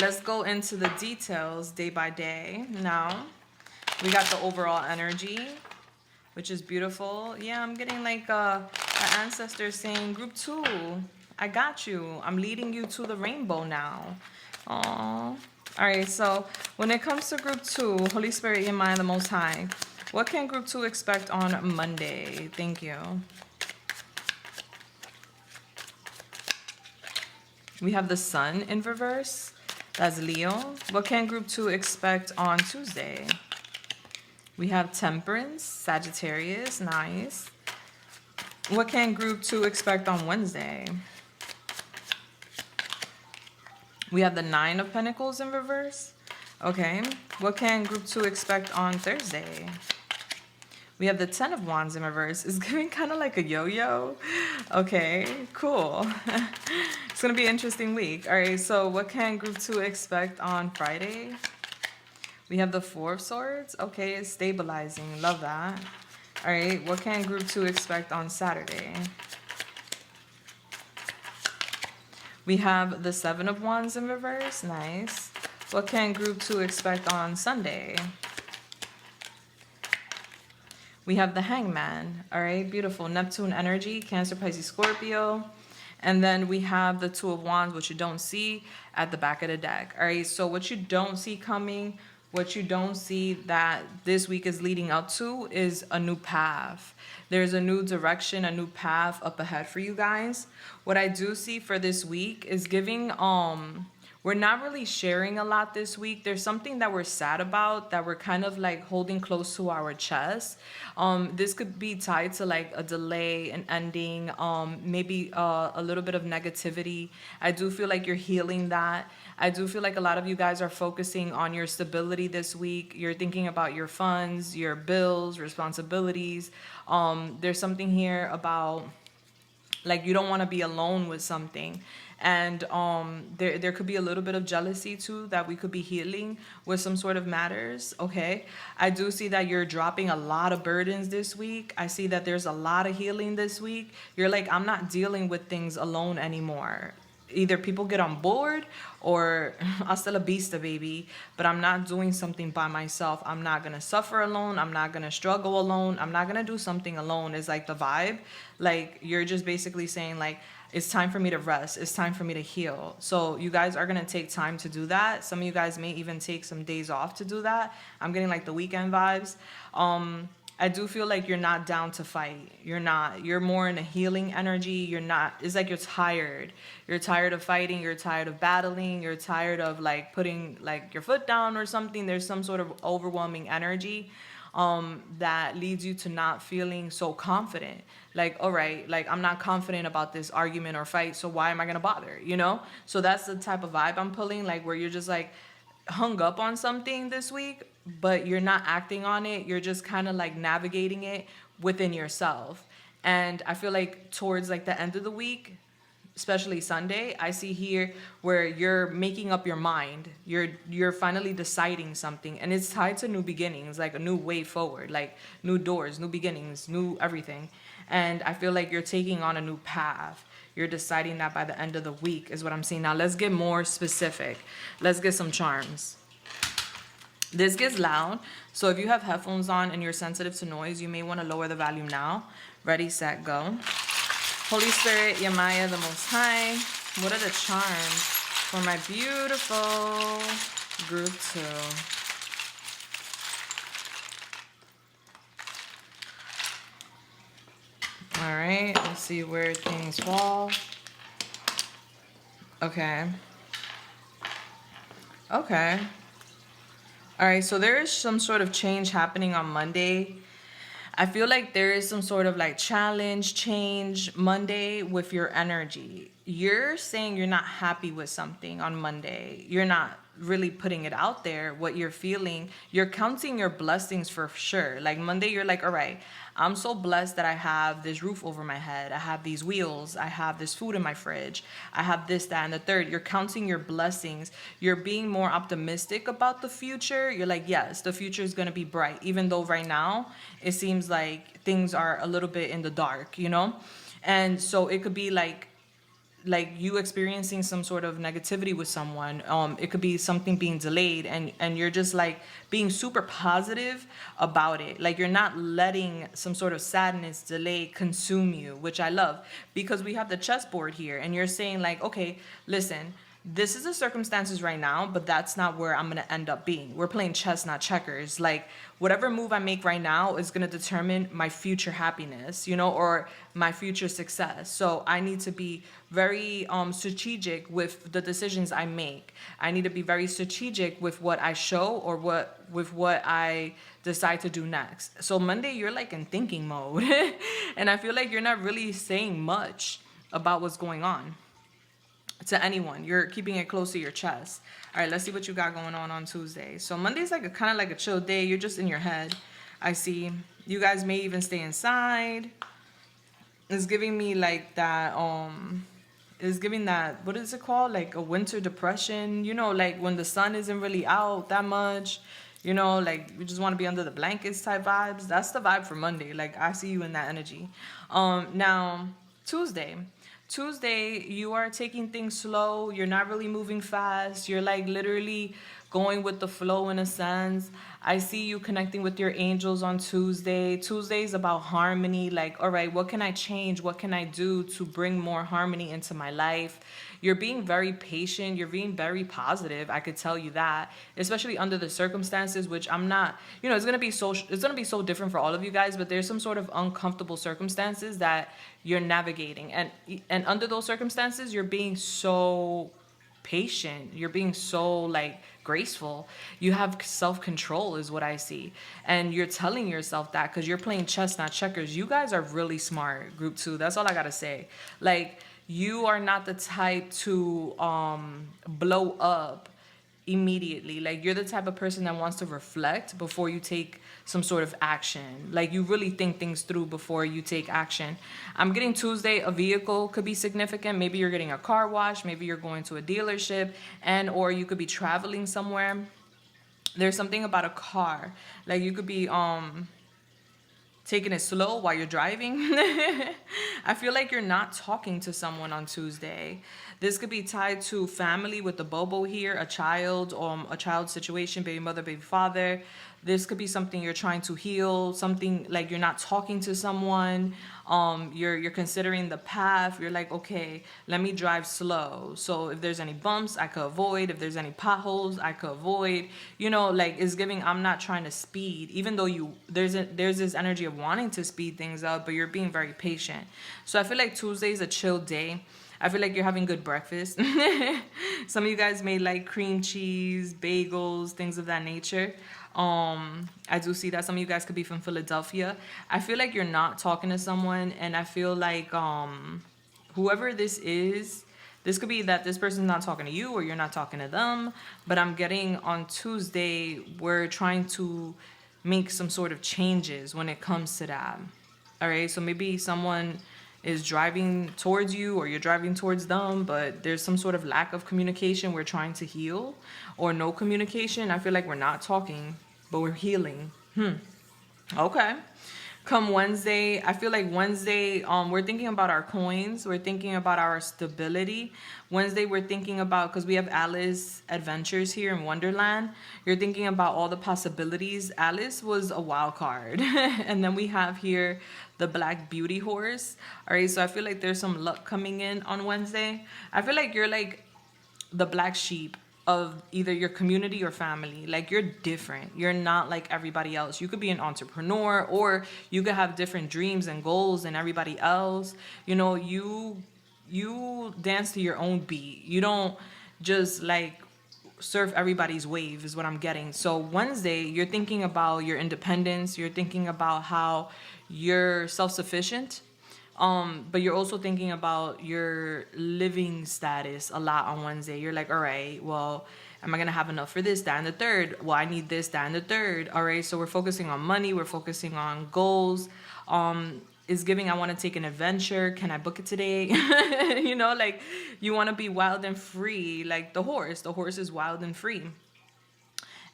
let's go into the details day by day. Now, we got the overall energy, which is beautiful. Yeah, I'm getting like an ancestor saying, Group 2, I got you. I'm leading you to the rainbow now. Aww. All right, so when it comes to Group 2, Holy Spirit, your mind, the Most High, what can Group 2 expect on Monday? Thank you. We have the Sun in reverse. That's Leo. What can Group 2 expect on Tuesday? We have Temperance, Sagittarius. Nice. What can Group 2 expect on Wednesday? We have the Nine of Pentacles in reverse. Okay. What can Group 2 expect on Thursday? We have the Ten of Wands in reverse. It's giving kind of like a yo-yo. Okay, cool. It's going to be an interesting week. All right, so what can Group 2 expect on Friday? We have the Four of Swords. Okay, it's stabilizing. Love that. All right, what can Group 2 expect on Saturday? We have the Seven of Wands in reverse. Nice. What can Group 2 expect on Sunday? We have the Hangman. All right, beautiful. Neptune energy, Cancer, Pisces, Scorpio. And then we have the Two of Wands, which you don't see at the back of the deck. All right, so what you don't see coming, what you don't see that this week is leading up to is a new path. There's a new direction, a new path up ahead for you guys. What I do see for this week is giving, we're not really sharing a lot this week. There's something that we're sad about that we're kind of like holding close to our chest. This could be tied to like a delay, an ending, maybe a little bit of negativity. I do feel like you're healing that. I do feel like a lot of you guys are focusing on your stability this week. You're thinking about your funds, your bills, responsibilities. There's something here about like you don't want to be alone with something. And there could be a little bit of jealousy too that we could be healing with some sort of matters. Okay, I do see that you're dropping a lot of burdens this week. I see that there's a lot of healing this week. You're like, I'm not dealing with things alone anymore. Either people get on board or hasta la vista, baby, but I'm not doing something by myself. I'm not gonna suffer alone. I'm not gonna struggle alone. I'm not gonna do something alone is like the vibe. Like you're just basically saying like, it's time for me to rest. It's time for me to heal. So you guys are going to take time to do that. Some of you guys may even take some days off to do that. I'm getting like the weekend vibes. I do feel like you're not down to fight. You're not. You're more in a healing energy. You're not. It's like you're tired. You're tired of fighting. You're tired of battling. You're tired of like putting like your foot down or something. There's some sort of overwhelming energy that leads you to not feeling so confident. Like, all right, like I'm not confident about this argument or fight, so why am I gonna bother, you know? So that's the type of vibe I'm pulling, like where you're just like hung up on something this week, but you're not acting on it. You're just kind of like navigating it within yourself. And I feel like towards like the end of the week, especially Sunday, I see here where you're making up your mind. You're finally deciding something, and it's tied to new beginnings, like a new way forward, like new doors, new beginnings, new everything. And I feel like you're taking on a new path. You're deciding that by the end of the week is what I'm seeing. Now let's get more specific. Let's get some charms. This gets loud, so if you have headphones on and you're sensitive to noise, you may want to lower the volume now. Ready, set, go. Holy Spirit, Yamaya, the Most High, what are the charms for my beautiful Group 2? All right, let's see where things fall. Okay. Okay. All right, so there is some sort of change happening on Monday. I feel like there is some sort of like challenge, change Monday with your energy. You're saying you're not happy with something on Monday. You're not really putting it out there, what you're feeling, you're counting your blessings for sure. Like Monday, you're like, all right, I'm so blessed that I have this roof over my head. I have these wheels. I have this food in my fridge. I have this, that, and the third. You're counting your blessings. You're being more optimistic about the future. You're like, yes, the future is going to be bright, even though right now it seems like things are a little bit in the dark, you know? And so it could be like you experiencing some sort of negativity with someone. It could be something being delayed, and you're just like being super positive about it. Like you're not letting some sort of sadness, delay consume you, which I love, because we have the chessboard here, and you're saying like, okay, listen, this is the circumstances right now, but that's not where I'm going to end up being. We're playing chess, not checkers. Like whatever move I make right now is going to determine my future happiness, you know, or my future success. So I need to be very strategic with the decisions I make. I need to be very strategic with what I show, or what I decide to do next. So Monday, you're like in thinking mode. And I feel like you're not really saying much about what's going on to anyone. You're keeping it close to your chest. All right, let's see what you got going on Tuesday. So Monday's like a kind of like a chill day. You're just in your head. I see you guys may even stay inside. It's giving me like that it's giving that, what is it called, like a winter depression, you know, like when the sun isn't really out that much, you know, like you just want to be under the blankets type vibes. That's the vibe for Monday. Like I see you in that energy. Now Tuesday, you are taking things slow. You're not really moving fast. You're like literally going with the flow in a sense. I see you connecting with your angels on Tuesday. Tuesday is about harmony. Like, all right, what can I change? What can I do to bring more harmony into my life? You're being very patient. You're being very positive. I could tell you that, especially under the circumstances, which I'm not, you know, it's going to be so different for all of you guys, but there's some sort of uncomfortable circumstances that you're navigating. And under those circumstances, you're being so patient. You're being so like graceful. You have self-control is what I see. And you're telling yourself that because you're playing chess, not checkers. You guys are really smart, group 2. That's all I got to say. Like, you are not the type to blow up immediately. Like, you're the type of person that wants to reflect before you take some sort of action. Like, you really think things through before you take action. I'm getting Tuesday, a vehicle could be significant. Maybe you're getting a car wash. Maybe you're going to a dealership, and or you could be traveling somewhere. There's something about a car. Like, you could be taking it slow while you're driving. I feel like you're not talking to someone on Tuesday. This could be tied to family with the Bobo here, a child situation, baby mother, baby father. This could be something you're trying to heal, something like you're not talking to someone. You're considering the path. You're like, okay, let me drive slow. So if there's any bumps, I could avoid. If there's any potholes, I could avoid. You know, like it's giving, I'm not trying to speed, even though there's this energy of wanting to speed things up, but you're being very patient. So I feel like Tuesday is a chill day. I feel like you're having good breakfast. Some of you guys may like cream cheese, bagels, things of that nature. I do see that some of you guys could be from Philadelphia. I feel like you're not talking to someone, and I feel like whoever this is, this could be that this person's not talking to you or you're not talking to them. But I'm getting on Tuesday, we're trying to make some sort of changes when it comes to that. All right, so maybe someone is driving towards you or you're driving towards them, but there's some sort of lack of communication we're trying to heal, or no communication. I feel like we're not talking, but we're healing. Okay. Come Wednesday, I feel like Wednesday, we're thinking about our coins. We're thinking about our stability. Wednesday, we're thinking about, because we have Alice Adventures here in Wonderland. You're thinking about all the possibilities. Alice was a wild card. And then we have here the Black Beauty horse. All right, so I feel like there's some luck coming in on Wednesday. I feel like you're like the black sheep of either your community or family. Like, you're different. You're not like everybody else. You could be an entrepreneur, or you could have different dreams and goals than everybody else. You know, you dance to your own beat. You don't just like surf everybody's wave is what I'm getting. So Wednesday, you're thinking about your independence. You're thinking about how you're self-sufficient. But you're also thinking about your living status a lot on Wednesday. You're like, all right, well, Am I going to have enough for this, that, and the third? Well, I need this, that, and the third. All right. So we're focusing on money. We're focusing on goals. Is giving, I want to take an adventure. Can I book it today? You know, like you want to be wild and free, like the horse. The horse is wild and free.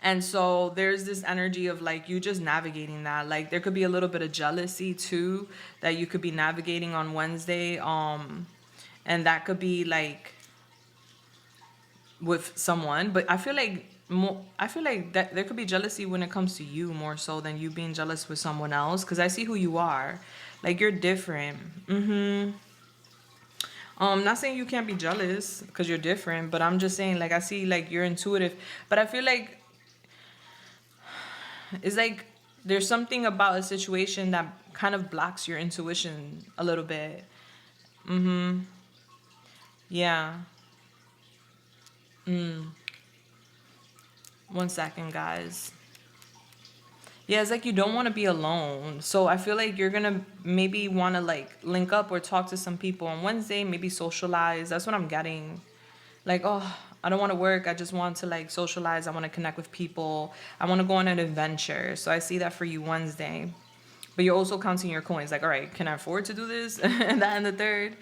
And so there's this energy of like you just navigating that. Like there could be a little bit of jealousy too that you could be navigating on Wednesday. And that could be like with someone, but I feel like that there could be jealousy when it comes to you more so than you being jealous with someone else, because I see who you are. Like you're different. Not saying you can't be jealous because you're different, but I'm just saying like I see like you're intuitive, but I feel like it's like there's something about a situation that kind of blocks your intuition a little bit. Yeah. 1 second, guys. Yeah, it's like you don't want to be alone. So I feel like you're going to maybe want to like link up or talk to some people on Wednesday, maybe socialize. That's what I'm getting. Like, oh, I don't want to work. I just want to like socialize. I want to connect with people. I want to go on an adventure. So I see that for you Wednesday. But you're also counting your coins. Like, all right, can I afford to do this? And that and the third.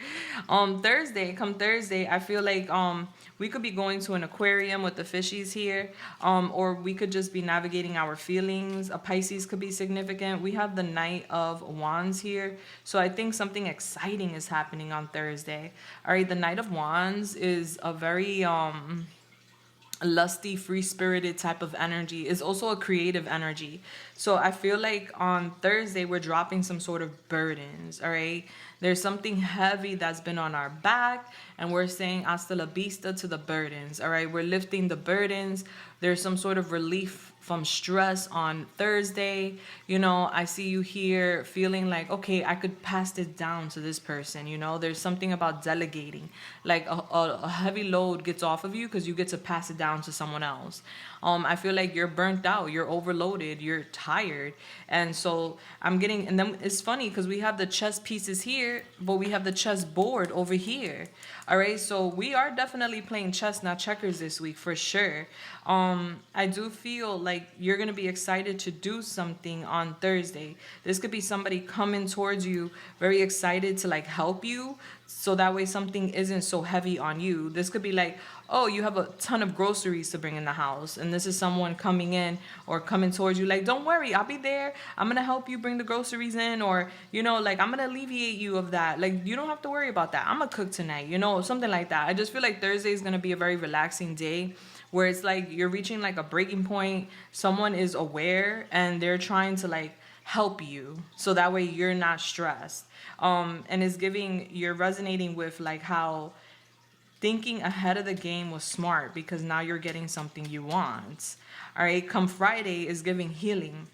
Thursday, I feel like we could be going to an aquarium with the fishies here. Or we could just be navigating our feelings. A Pisces could be significant. We have the Knight of Wands here. So I think something exciting is happening on Thursday. All right, the Knight of Wands is a very lusty, free-spirited type of energy. Is also a creative energy. So I feel like on Thursday we're dropping some sort of burdens. All right, there's something heavy that's been on our back and we're saying hasta la vista to the burdens. All right, we're lifting the burdens. There's some sort of relief from stress on Thursday. You know, I see you here feeling like, okay, I could pass this down to this person. You know, there's something about delegating, like a heavy load gets off of you because you get to pass it down to someone else. I feel like you're burnt out, you're overloaded, you're tired. And so I'm getting, and then it's funny because we have the chess pieces here, but we have the chess board over here. All right, so we are definitely playing chess, not checkers this week for sure. I do feel like you're going to be excited to do something on Thursday. This could be somebody coming towards you, very excited to like help you. So that way something isn't so heavy on you. This could be like, oh, you have a ton of groceries to bring in the house. And this is someone coming in or coming towards you like, don't worry, I'll be there. I'm going to help you bring the groceries in. Or, you know, like I'm going to alleviate you of that. Like, you don't have to worry about that. I'm going to cook tonight, you know, something like that. I just feel like Thursday is going to be a very relaxing day where it's like you're reaching like a breaking point. Someone is aware and they're trying to like help you. So that way you're not stressed. And it's giving, you're resonating with like how thinking ahead of the game was smart because now you're getting something you want. All right, come Friday is giving healing.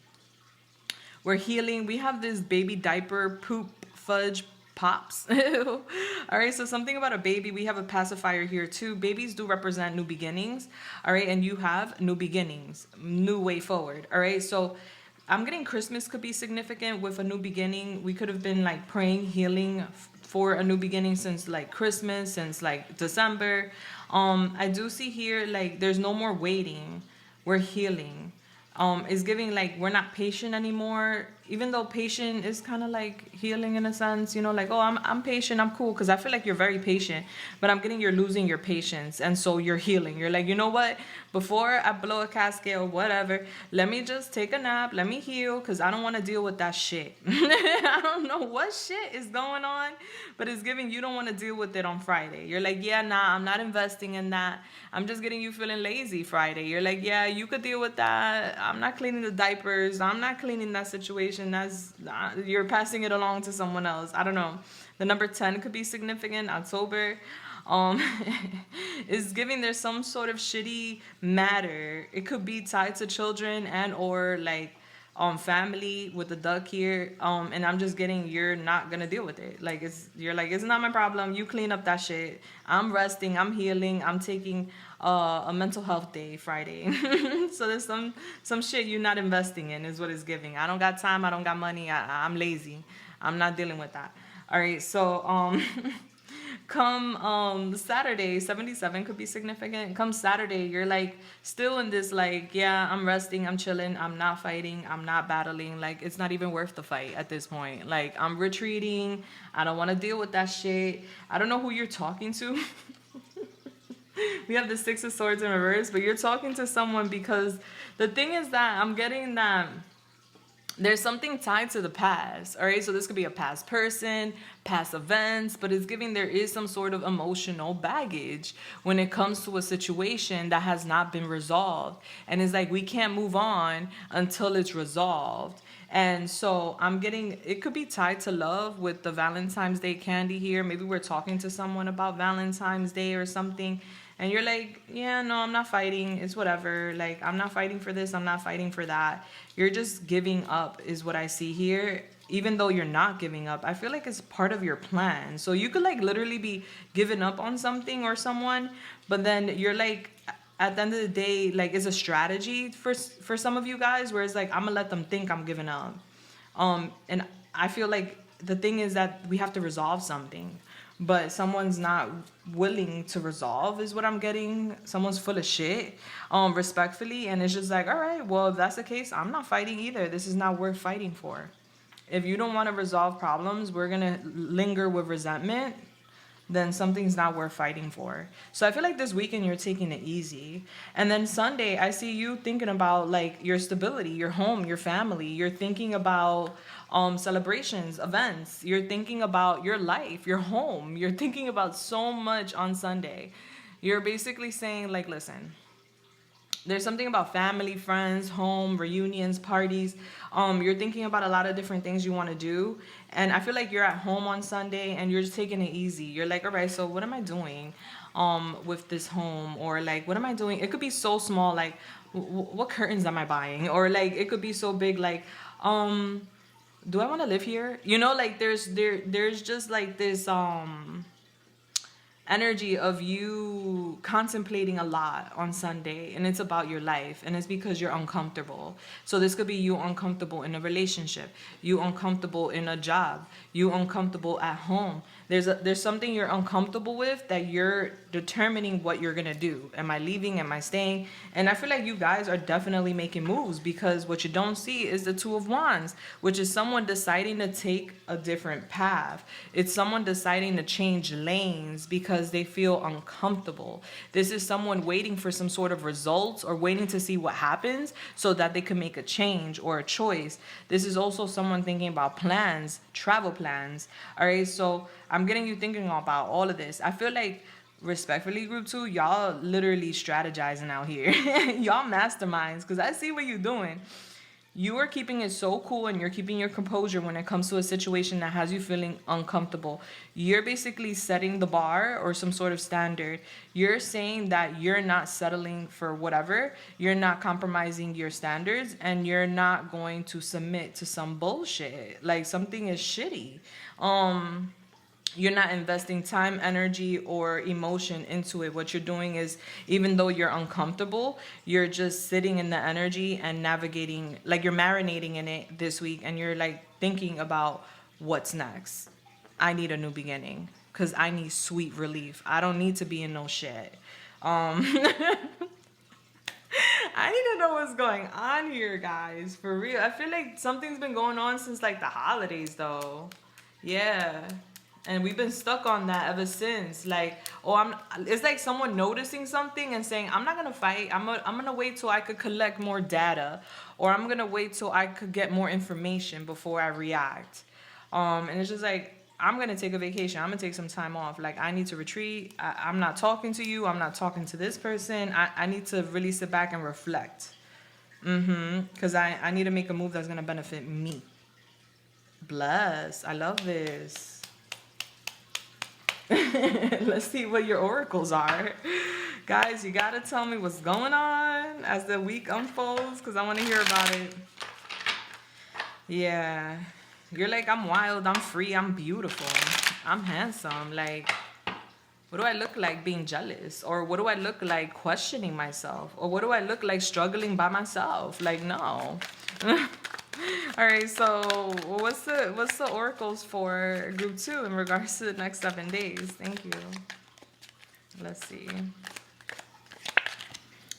We're healing. We have this baby diaper poop fudge pops. All right, so something about a baby. We have a pacifier here too. Babies do represent new beginnings. All right, and you have new beginnings, new way forward. All right, so I'm getting Christmas could be significant with a new beginning. We could have been like praying healing for a new beginning since like Christmas, since like December. I do see here like there's no more waiting. We're healing. It's giving like we're not patient anymore. Even though patient is kind of like healing in a sense, you know, like, oh, I'm patient, I'm cool, because I feel like you're very patient, but I'm getting you're losing your patience, and so you're healing. You're like, you know what? Before I blow a casket or whatever, let me just take a nap, let me heal, because I don't want to deal with that shit. I don't know what shit is going on, but it's giving you don't want to deal with it on Friday. You're like, yeah, nah, I'm not investing in that. I'm just getting you feeling lazy Friday. You're like, yeah, you could deal with that. I'm not cleaning the diapers. I'm not cleaning that situation. That's you're passing it along to someone else. I don't know. The number 10 could be significant. October is giving there's some sort of shitty matter. It could be tied to children and or like family with the duck here. And I'm just getting you're not gonna deal with it. Like you're like it's not my problem. You clean up that shit. I'm resting. I'm healing. I'm taking a mental health day Friday. So there's some shit you're not investing in is what it's giving. I don't got time. I don't got money. I'm lazy. I'm not dealing with that. All right. So come Saturday, 77 could be significant. Come Saturday, you're like still in this like, yeah, I'm resting, I'm chilling, I'm not fighting, I'm not battling. Like it's not even worth the fight at this point. Like I'm retreating. I don't want to deal with that shit. I don't know who you're talking to. We have the Six of Swords in reverse, but you're talking to someone because the thing is that I'm getting that there's something tied to the past. All right, so this could be a past person, past events, but it's giving there is some sort of emotional baggage when it comes to a situation that has not been resolved. And it's like we can't move on until it's resolved. And so I'm getting, it could be tied to love with the Valentine's Day candy here. Maybe we're talking to someone about Valentine's Day or something. And you're like, yeah, no, I'm not fighting. It's whatever. Like, I'm not fighting for this. I'm not fighting for that. You're just giving up is what I see here. Even though you're not giving up, I feel like it's part of your plan. So you could like literally be giving up on something or someone, but then you're like, at the end of the day, like it's a strategy for some of you guys where it's like, I'm gonna let them think I'm giving up. And I feel like the thing is that we have to resolve something, but someone's not willing to resolve is what I'm getting. Someone's full of shit, respectfully. And it's just like, all right, well, if that's the case, I'm not fighting either. This is not worth fighting for. If you don't want to resolve problems, we're going to linger with resentment, then something's not worth fighting for. So I feel like this weekend you're taking it easy. And then Sunday, I see you thinking about like your stability, your home, your family. You're thinking about celebrations, events. You're thinking about your life, your home. You're thinking about so much on Sunday. You're basically saying like, listen, there's something about family, friends, home, reunions, parties. You're thinking about a lot of different things you want to do. And I feel like you're at home on Sunday and you're just taking it easy. You're like, all right, so what am I doing with this home? Or like, what am I doing? It could be so small, like, what curtains am I buying? Or like, it could be so big, like, do I want to live here? You know, like there's just like this energy of you contemplating a lot on Sunday, and it's about your life, and it's because you're uncomfortable. So this could be you uncomfortable in a relationship, you uncomfortable in a job, you uncomfortable at home. There's something you're uncomfortable with that you're determining what you're gonna do. Am I leaving? Am I staying? And I feel like you guys are definitely making moves, because what you don't see is the Two of Wands, which is someone deciding to take a different path. It's someone deciding to change lanes because they feel uncomfortable. This is someone waiting for some sort of results or waiting to see what happens so that they can make a change or a choice. This is also someone thinking about plans, travel plans. All right, so I'm getting you thinking about all of this. I feel like, respectfully, group 2, y'all literally strategizing out here. Y'all masterminds, because I see what you're doing. You are keeping it so cool, and you're keeping your composure when it comes to a situation that has you feeling uncomfortable. You're basically setting the bar or some sort of standard. You're saying that you're not settling for whatever. You're not compromising your standards, and you're not going to submit to some bullshit. Like something is shitty. You're not investing time, energy, or emotion into it. What you're doing is, even though you're uncomfortable, you're just sitting in the energy and navigating, like you're marinating in it this week, and you're like thinking about what's next. I need a new beginning because I need sweet relief. I don't need to be in no shit. I need to know what's going on here, guys. For real. I feel like something's been going on since like the holidays, though. Yeah. And we've been stuck on that ever since. Like, it's like someone noticing something and saying, I'm not going to fight. I'm going to wait till I could collect more data, or I'm going to wait till I could get more information before I react. And it's just like, I'm going to take a vacation. I'm going to take some time off. Like, I need to retreat. I'm not talking to you. I'm not talking to this person. I need to really sit back and reflect. Because I need to make a move that's going to benefit me. Bless. I love this. Let's see what your oracles are. Guys, you gotta tell me what's going on as the week unfolds, because I want to hear about it. Yeah. You're like, I'm wild, I'm free, I'm beautiful, I'm handsome. Like, what do I look like being jealous? Or what do I look like questioning myself? Or what do I look like struggling by myself? Like, no. All right, so what's the oracles for group 2 in regards to the next 7 days? Thank you. Let's see.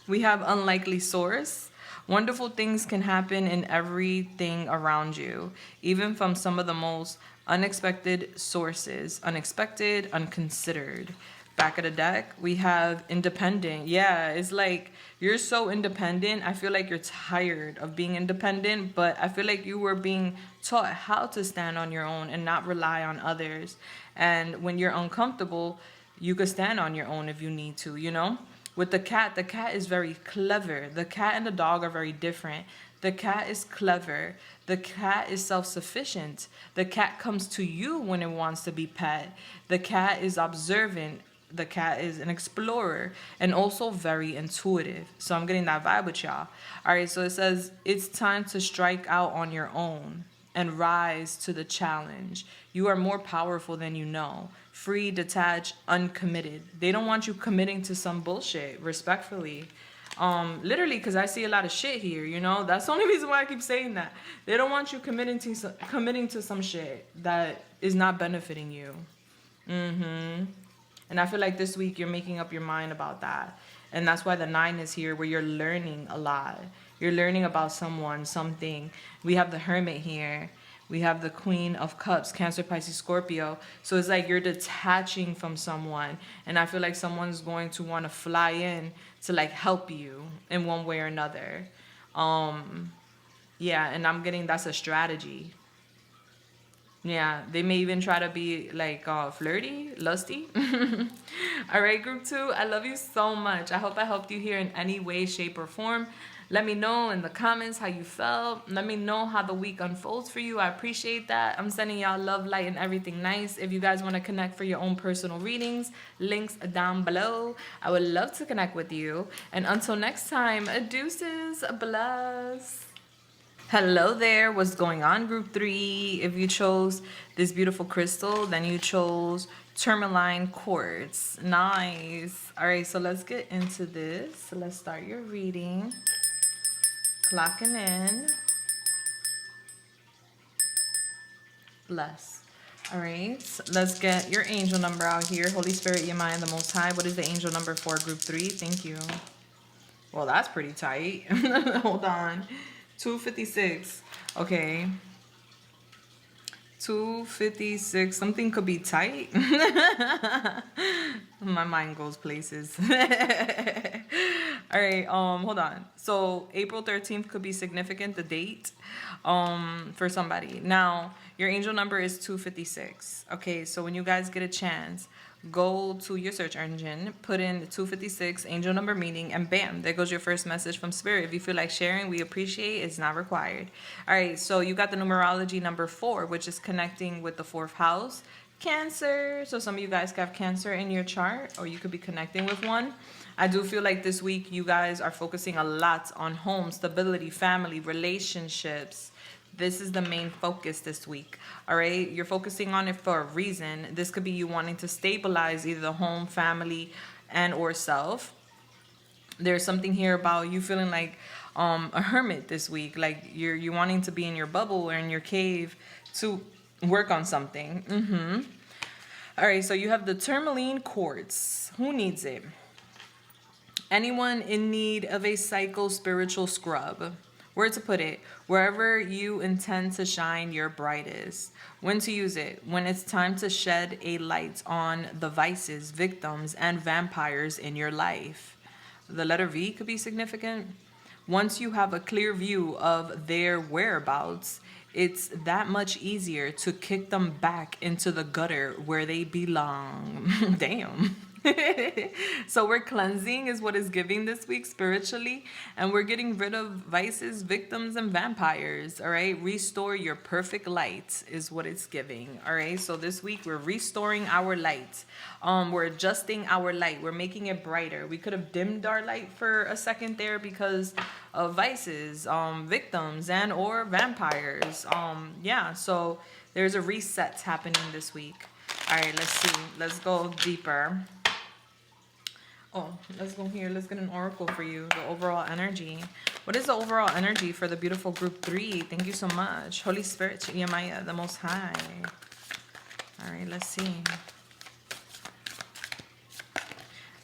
We have unlikely source. Wonderful things can happen in everything around you, even from some of the most unexpected sources. Unexpected, unconsidered. Back of the deck, we have independent. Yeah, it's like you're so independent. I feel like you're tired of being independent, but I feel like you were being taught how to stand on your own and not rely on others. And when you're uncomfortable, you could stand on your own if you need to, you know? With the cat is very clever. The cat and the dog are very different. The cat is clever. The cat is self-sufficient. The cat comes to you when it wants to be pet. The cat is observant. The cat is an explorer and also very intuitive. So I'm getting that vibe with y'all. All right, so it says it's time to strike out on your own and rise to the challenge. You are more powerful than you know. Free, detached, uncommitted. They don't want you committing to some bullshit, respectfully. Literally, because I see a lot of shit here, you know? That's the only reason why I keep saying that. They don't want you committing to some shit that is not benefiting you. And I feel like this week you're making up your mind about that. And that's why the 9 is here, where you're learning a lot. You're learning about someone, something. We have the Hermit here. We have the Queen of Cups, Cancer, Pisces, Scorpio. So it's like you're detaching from someone. And I feel like someone's going to want to fly in to like help you in one way or another. Yeah, and I'm getting that's a strategy. Yeah, they may even try to be like flirty, lusty. All right, group 2, I love you so much. I hope I helped you here in any way, shape, or form. Let me know in the comments how you felt. Let me know how the week unfolds for you. I appreciate that. I'm sending y'all love, light, and everything nice. If you guys want to connect for your own personal readings, links down below. I would love to connect with you. And until next time, deuces, bless. Hello there, what's going on, group 3? If you chose this beautiful crystal, then you chose tourmaline quartz. Nice. All right, so let's get into this. So let's start your reading. Clocking in. Bless. All right, let's get your angel number out here. Holy Spirit, Yamai, the Most High. What is the angel number for group 3? Thank you. Well, that's pretty tight. Hold on. 256. Okay. 256. Something could be tight. My mind goes places. All right, hold on. So April 13th could be significant, the date, for somebody. Now, your angel number is 256. Okay, so when you guys get a chance, go to your search engine, put in the 256 angel number meaning, and bam, there goes your first message from Spirit. If you feel like sharing, we appreciate. It's not required. All right, so you got the numerology number 4, which is connecting with the 4th house, Cancer. So some of you guys have Cancer in your chart, or you could be connecting with one. I do feel like this week you guys are focusing a lot on home, stability, family, relationships. This is the main focus this week, all right? You're focusing on it for a reason. This could be you wanting to stabilize either the home, family, and or self. There's something here about you feeling like a hermit this week, like you're wanting to be in your bubble or in your cave to work on something. All right, so you have the tourmaline quartz. Who needs it? Anyone in need of a psycho-spiritual scrub. Where to put it? Wherever you intend to shine your brightest. When to use it? When it's time to shed a light on the vices, victims, and vampires in your life. The letter V could be significant. Once you have a clear view of their whereabouts, it's that much easier to kick them back into the gutter where they belong. Damn. So we're cleansing is what is giving this week spiritually, and we're getting rid of vices, victims, and vampires. All right, restore your perfect light is what it's giving. All right, so this week we're restoring our light. We're adjusting our light. We're making it brighter. We could have dimmed our light for a second there because of vices, victims, and or vampires. Yeah, so there's a reset happening this week. All right, let's see. Let's go deeper. Oh, let's go here. Let's get an oracle for you. The overall energy. What is the overall energy for the beautiful group 3? Thank you so much. Holy Spirit, Yamaya, the Most High. All right, let's see.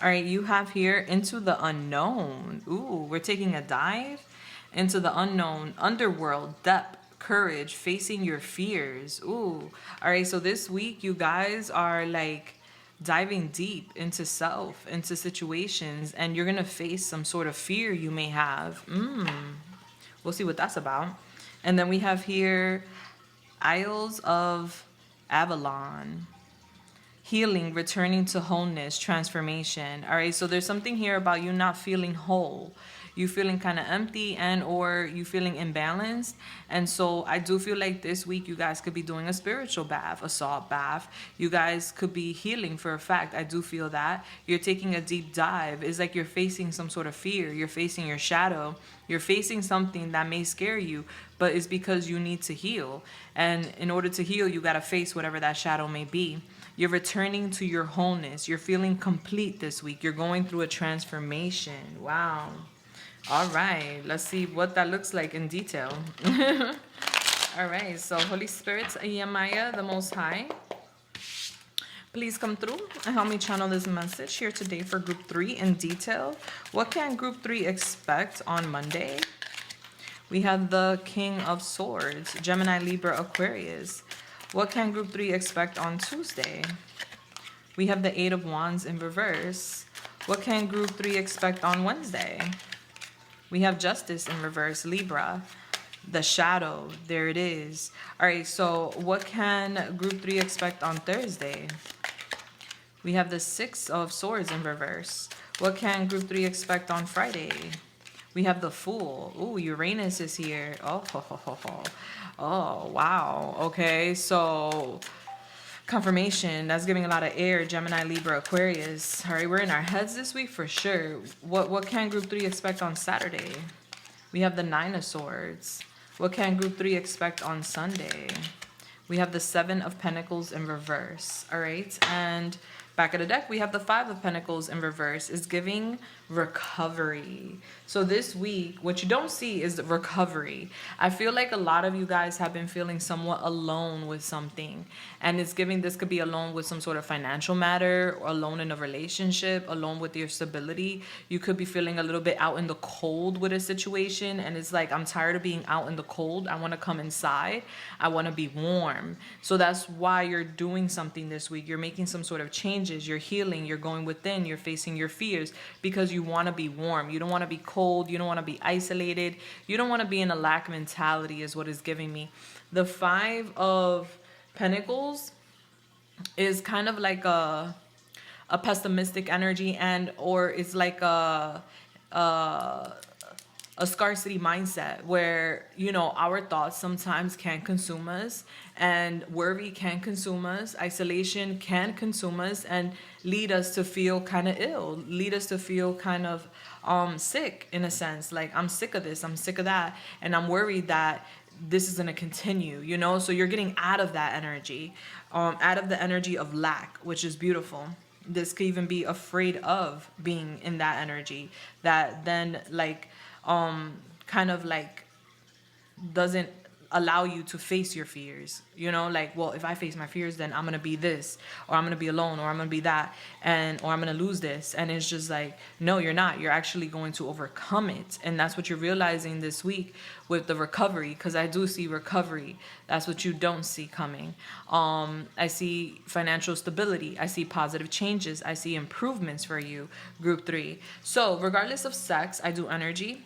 All right, you have here into the unknown. Ooh, we're taking a dive into the unknown, underworld, depth, courage, facing your fears. Ooh. All right, so this week you guys are like diving deep into self, into situations, and you're gonna face some sort of fear you may have. We'll see what that's about. And then we have here Isles of Avalon. Healing, returning to wholeness, transformation. All right, so there's something here about you not feeling whole. You feeling kind of empty and or you feeling imbalanced. And so I do feel like this week you guys could be doing a spiritual bath, a salt bath. You guys could be healing for a fact. I do feel that. You're taking a deep dive. It's like you're facing some sort of fear. You're facing your shadow. You're facing something that may scare you, but it's because you need to heal. And in order to heal, you got to face whatever that shadow may be. You're returning to your wholeness. You're feeling complete this week. You're going through a transformation. Wow. All right. Let's see what that looks like in detail. All right. So Holy Spirit, Yamaya, the Most High, please come through and help me channel this message here today for group 3 in detail. What can group 3 expect on Monday? We have the King of Swords, Gemini, Libra, Aquarius. What can group 3 expect on Tuesday? We have the 8 of Wands in reverse. What can group 3 expect on Wednesday? We have Justice in reverse, Libra. The shadow, there it is. All right, so what can group 3 expect on Thursday? We have the 6 of Swords in reverse. What can group 3 expect on Friday? We have the Fool. Ooh, Uranus is here. Oh, ho, ho, ho, ho. Oh, wow. Okay, so confirmation. That's giving a lot of air. Gemini, Libra, Aquarius. All right, we're in our heads this week for sure. What can group 3 expect on Saturday? We have the 9 of Swords. What can group 3 expect on Sunday? We have the 7 of Pentacles in reverse. All right, and back of the deck, we have the 5 of Pentacles in reverse. It's giving recovery. So this week, what you don't see is the recovery. I feel like a lot of you guys have been feeling somewhat alone with something. And it's giving, this could be alone with some sort of financial matter, or alone in a relationship, alone with your stability. You could be feeling a little bit out in the cold with a situation. And it's like, I'm tired of being out in the cold. I want to come inside. I want to be warm. So that's why you're doing something this week. You're making some sort of changes. You're healing. You're going within. You're facing your fears because you want to be warm. You don't want to be cold. You don't want to be isolated. You don't want to be in a lack mentality is what is giving me. The 5 of Pentacles is kind of like a pessimistic energy, and or it's like a scarcity mindset where, you know, our thoughts sometimes can consume us, and worry can consume us, isolation can consume us and lead us to feel kind of ill, lead us to feel kind of sick in a sense, like I'm sick of this, I'm sick of that, and I'm worried that this is going to continue, you know. So you're getting out of that energy, out of the energy of lack, which is beautiful. This could even be afraid of being in that energy that then like kind of like doesn't allow you to face your fears, you know, like, well, if I face my fears, then I'm gonna be this, or I'm gonna be alone, or I'm gonna be that, and or I'm gonna lose this. And it's just like, no, you're not. You're actually going to overcome it. And that's what you're realizing this week with the recovery, because I do see recovery. That's what you don't see coming. I see financial stability. I see positive changes. I see improvements for you, group 3. So regardless of sex, I do energy.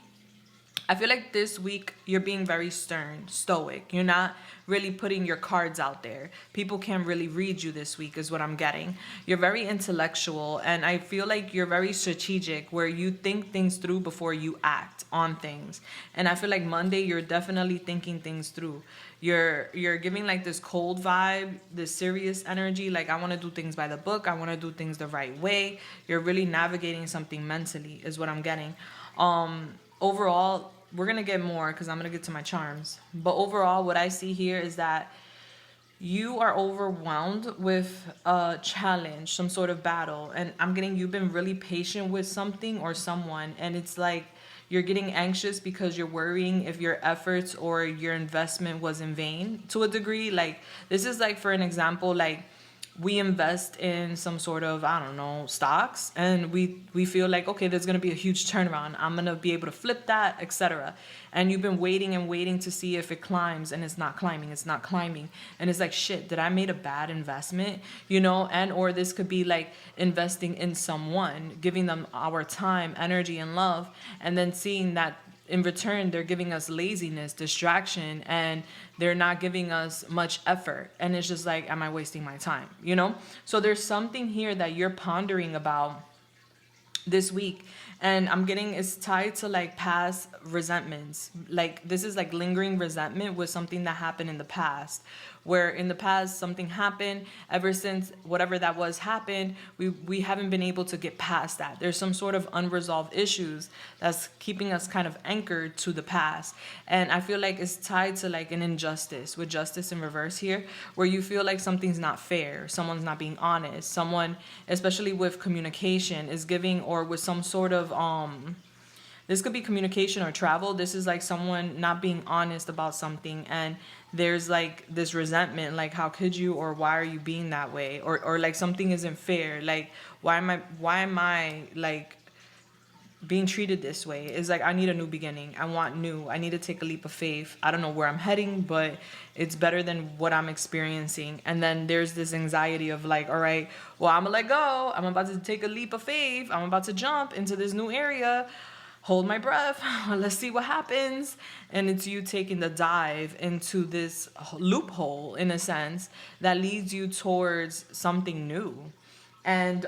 I feel like this week you're being very stern, stoic. You're not really putting your cards out there. People can't really read you this week is what I'm getting. You're very intellectual, and I feel like you're very strategic, where you think things through before you act on things. And I feel like Monday you're definitely thinking things through. You're giving like this cold vibe, this serious energy, like I want to do things by the book. I want to do things the right way. You're really navigating something mentally is what I'm getting. Overall, we're going to get more because I'm going to get to my charms. But overall, what I see here is that You are overwhelmed with a challenge, some sort of battle, and I'm getting you've been really patient with something or someone, and it's like you're getting anxious because you're worrying if your efforts or your investment was in vain to a degree. Like, this is like, for an example, like we invest in some sort of, I don't know, stocks, and we feel like, okay, there's going to be a huge turnaround, I'm going to be able to flip that, etc. And you've been waiting and waiting to see if it climbs, and it's not climbing, it's not climbing, and it's like, shit, did I made a bad investment, you know? And or this could be like investing in someone, giving them our time, energy, and love, and then seeing that in return they're giving us laziness, distraction, and they're not giving us much effort, and it's just like, am I wasting my time, you know? So there's something here that you're pondering about this week, and I'm getting it's tied to like past resentments. Like, this is like lingering resentment with something that happened in the past, where in the past something happened, ever since whatever that was happened, we haven't been able to get past that. There's some sort of unresolved issues that's keeping us kind of anchored to the past. And I feel like it's tied to like an injustice, with justice in reverse here, where you feel like something's not fair, someone's not being honest, someone, especially with communication, is giving, or with some sort of this could be communication or travel. This is like someone not being honest about something, and there's like this resentment, like, how could you, or why are you being that way, or like something isn't fair, like why am I like being treated this way. Is like, I need a new beginning, I want new, I need to take a leap of faith, I don't know where I'm heading, but it's better than what I'm experiencing. And then there's this anxiety of like, all right, well, I'm gonna let go, I'm about to take a leap of faith, I'm about to jump into this new area, hold my breath, let's see what happens. And it's you taking the dive into this loophole, in a sense, that leads you towards something new. And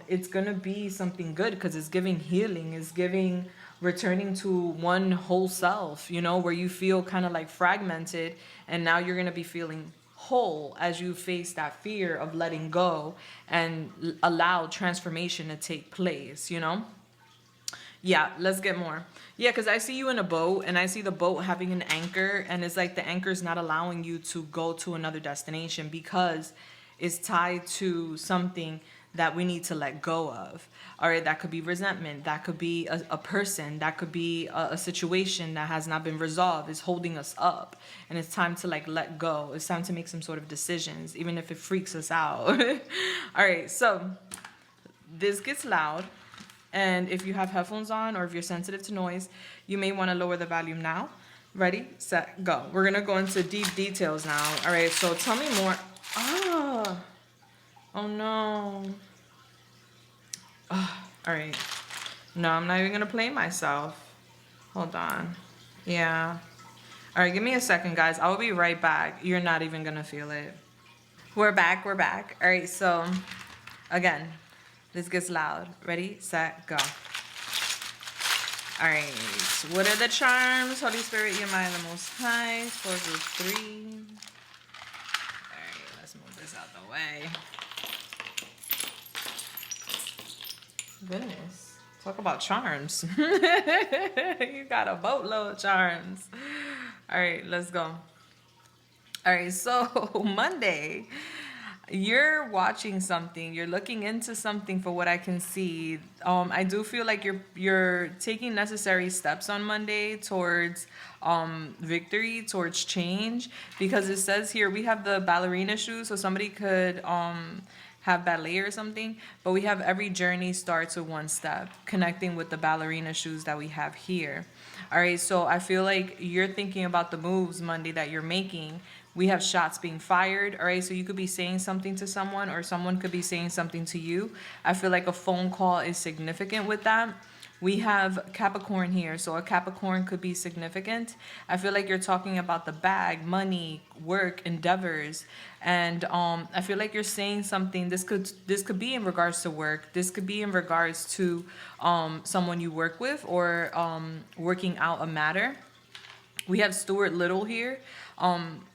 it's gonna be something good, because it's giving healing, it's giving returning to one whole self, you know, where you feel kind of like fragmented, and now you're gonna be feeling whole as you face that fear of letting go and allow transformation to take place, you know. Yeah, let's get more. Yeah, because I see you in a boat, and I see the boat having an anchor, and it's like the anchor's not allowing you to go to another destination because it's tied to something that we need to let go of. All right, that could be resentment, that could be a person, that could be a situation that has not been resolved, is holding us up, and it's time to like let go. It's time to make some sort of decisions, even if it freaks us out. All right, so this gets loud. And if you have headphones on, or if you're sensitive to noise, you may want to lower the volume now. Ready, set, go. We're going to go into deep details now. All right, so tell me more. Oh no. Oh, all right. No, I'm not even going to play myself. Hold on. Yeah. All right, give me a second, guys. I will be right back. You're not even going to feel it. We're back. All right, so again, this gets loud. Ready, set, go. All right. What are the charms? Holy Spirit, you're my the Most High. 4 through 3. All right, let's move this out the way. Goodness. Talk about charms. You got a boatload of charms. All right, let's go. All right, so Monday, you're watching something, you're looking into something, for what I can see. I do feel like you're taking necessary steps on Monday towards victory, towards change, because it says here we have the ballerina shoes, so somebody could have ballet or something, but we have every journey starts with one step, connecting with the ballerina shoes that we have here. All right, so I feel like you're thinking about the moves Monday that you're making. We have shots being fired. All right, so you could be saying something to someone, or someone could be saying something to you. I feel like a phone call is significant with that. We have Capricorn here, so a Capricorn could be significant. I feel like you're talking about the bag, money, work, endeavors, and I feel like you're saying something. This could be in regards to work. This could be in regards to someone you work with, or working out a matter. We have Stuart Little here,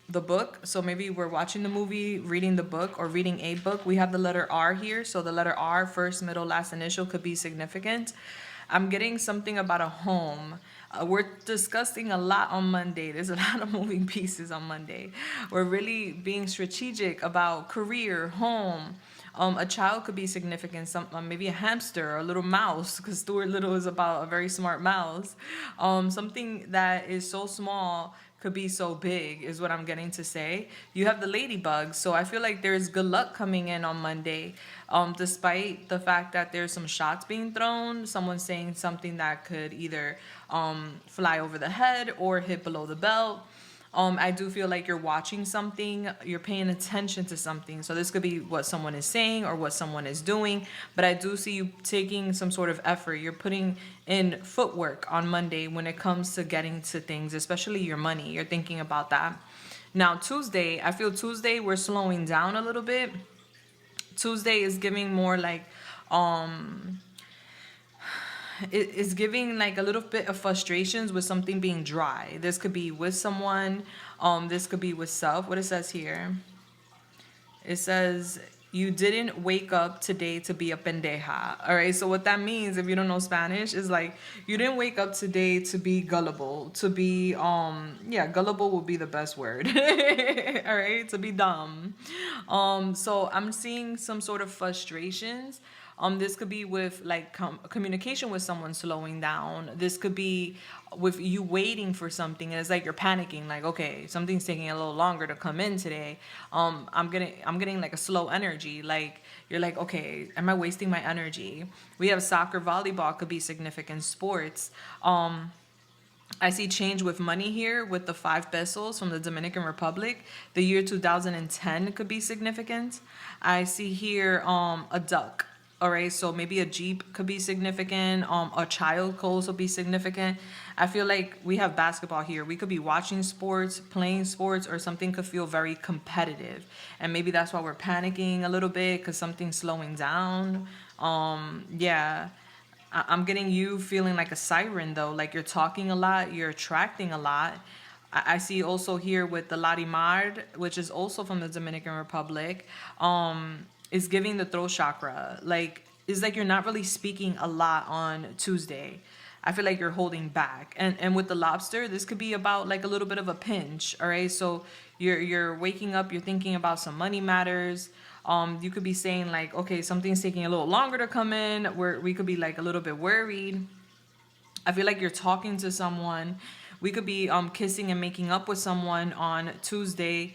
the book. So maybe we're watching the movie, reading the book, or reading a book. We have the letter R here. So the letter R, first, middle, last initial, could be significant. I'm getting something about a home. We're discussing a lot on Monday. There's a lot of moving pieces on Monday. We're really being strategic about career, home. A child could be significant, maybe a hamster or a little mouse, because Stuart Little is about a very smart mouse. Something that is so small could be so big, is what I'm getting to say. You have the ladybug, so I feel like there's good luck coming in on Monday. Despite the fact that there's some shots being thrown, someone's saying something that could either fly over the head or hit below the belt. I do feel like you're watching something, you're paying attention to something. So this could be what someone is saying or what someone is doing. But I do see you taking some sort of effort. You're putting in footwork on Monday when it comes to getting to things, especially your money. You're thinking about that. Now, Tuesday, I feel Tuesday we're slowing down a little bit. Tuesday is giving more like it is giving like a little bit of frustrations with something being dry. This could be with someone, this could be with self. What it says here, it says you didn't wake up today to be a pendeja. All right, so what that means, if you don't know Spanish, is like you didn't wake up today to be gullible, to be yeah, gullible would be the best word. All right, to be dumb. So I'm seeing some sort of frustrations. This could be with like communication with someone slowing down. This could be with you waiting for something, and it's like you're panicking, like, okay, something's taking a little longer to come in today. I'm getting like a slow energy. Like you're like, okay, am I wasting my energy? We have soccer, volleyball could be significant sports. I see change with money here with the 5 pesos from the Dominican Republic. The year 2010 could be significant. I see here a duck. All right, so maybe a Jeep could be significant. A child could also be significant. I feel like we have basketball here. We could be watching sports, playing sports, or something could feel very competitive. And maybe that's why we're panicking a little bit, because something's slowing down. Yeah. I'm getting you feeling like a siren, though. Like you're talking a lot, you're attracting a lot. I see also here with the Larimar, which is also from the Dominican Republic. Is giving the throat chakra. Like, it's like you're not really speaking a lot on Tuesday. I feel like you're holding back. And with the lobster, this could be about like a little bit of a pinch. All right, so you're waking up, you're thinking about some money matters. You could be saying like, okay, something's taking a little longer to come in. We could be like a little bit worried. I feel like you're talking to someone. We could be kissing and making up with someone on Tuesday.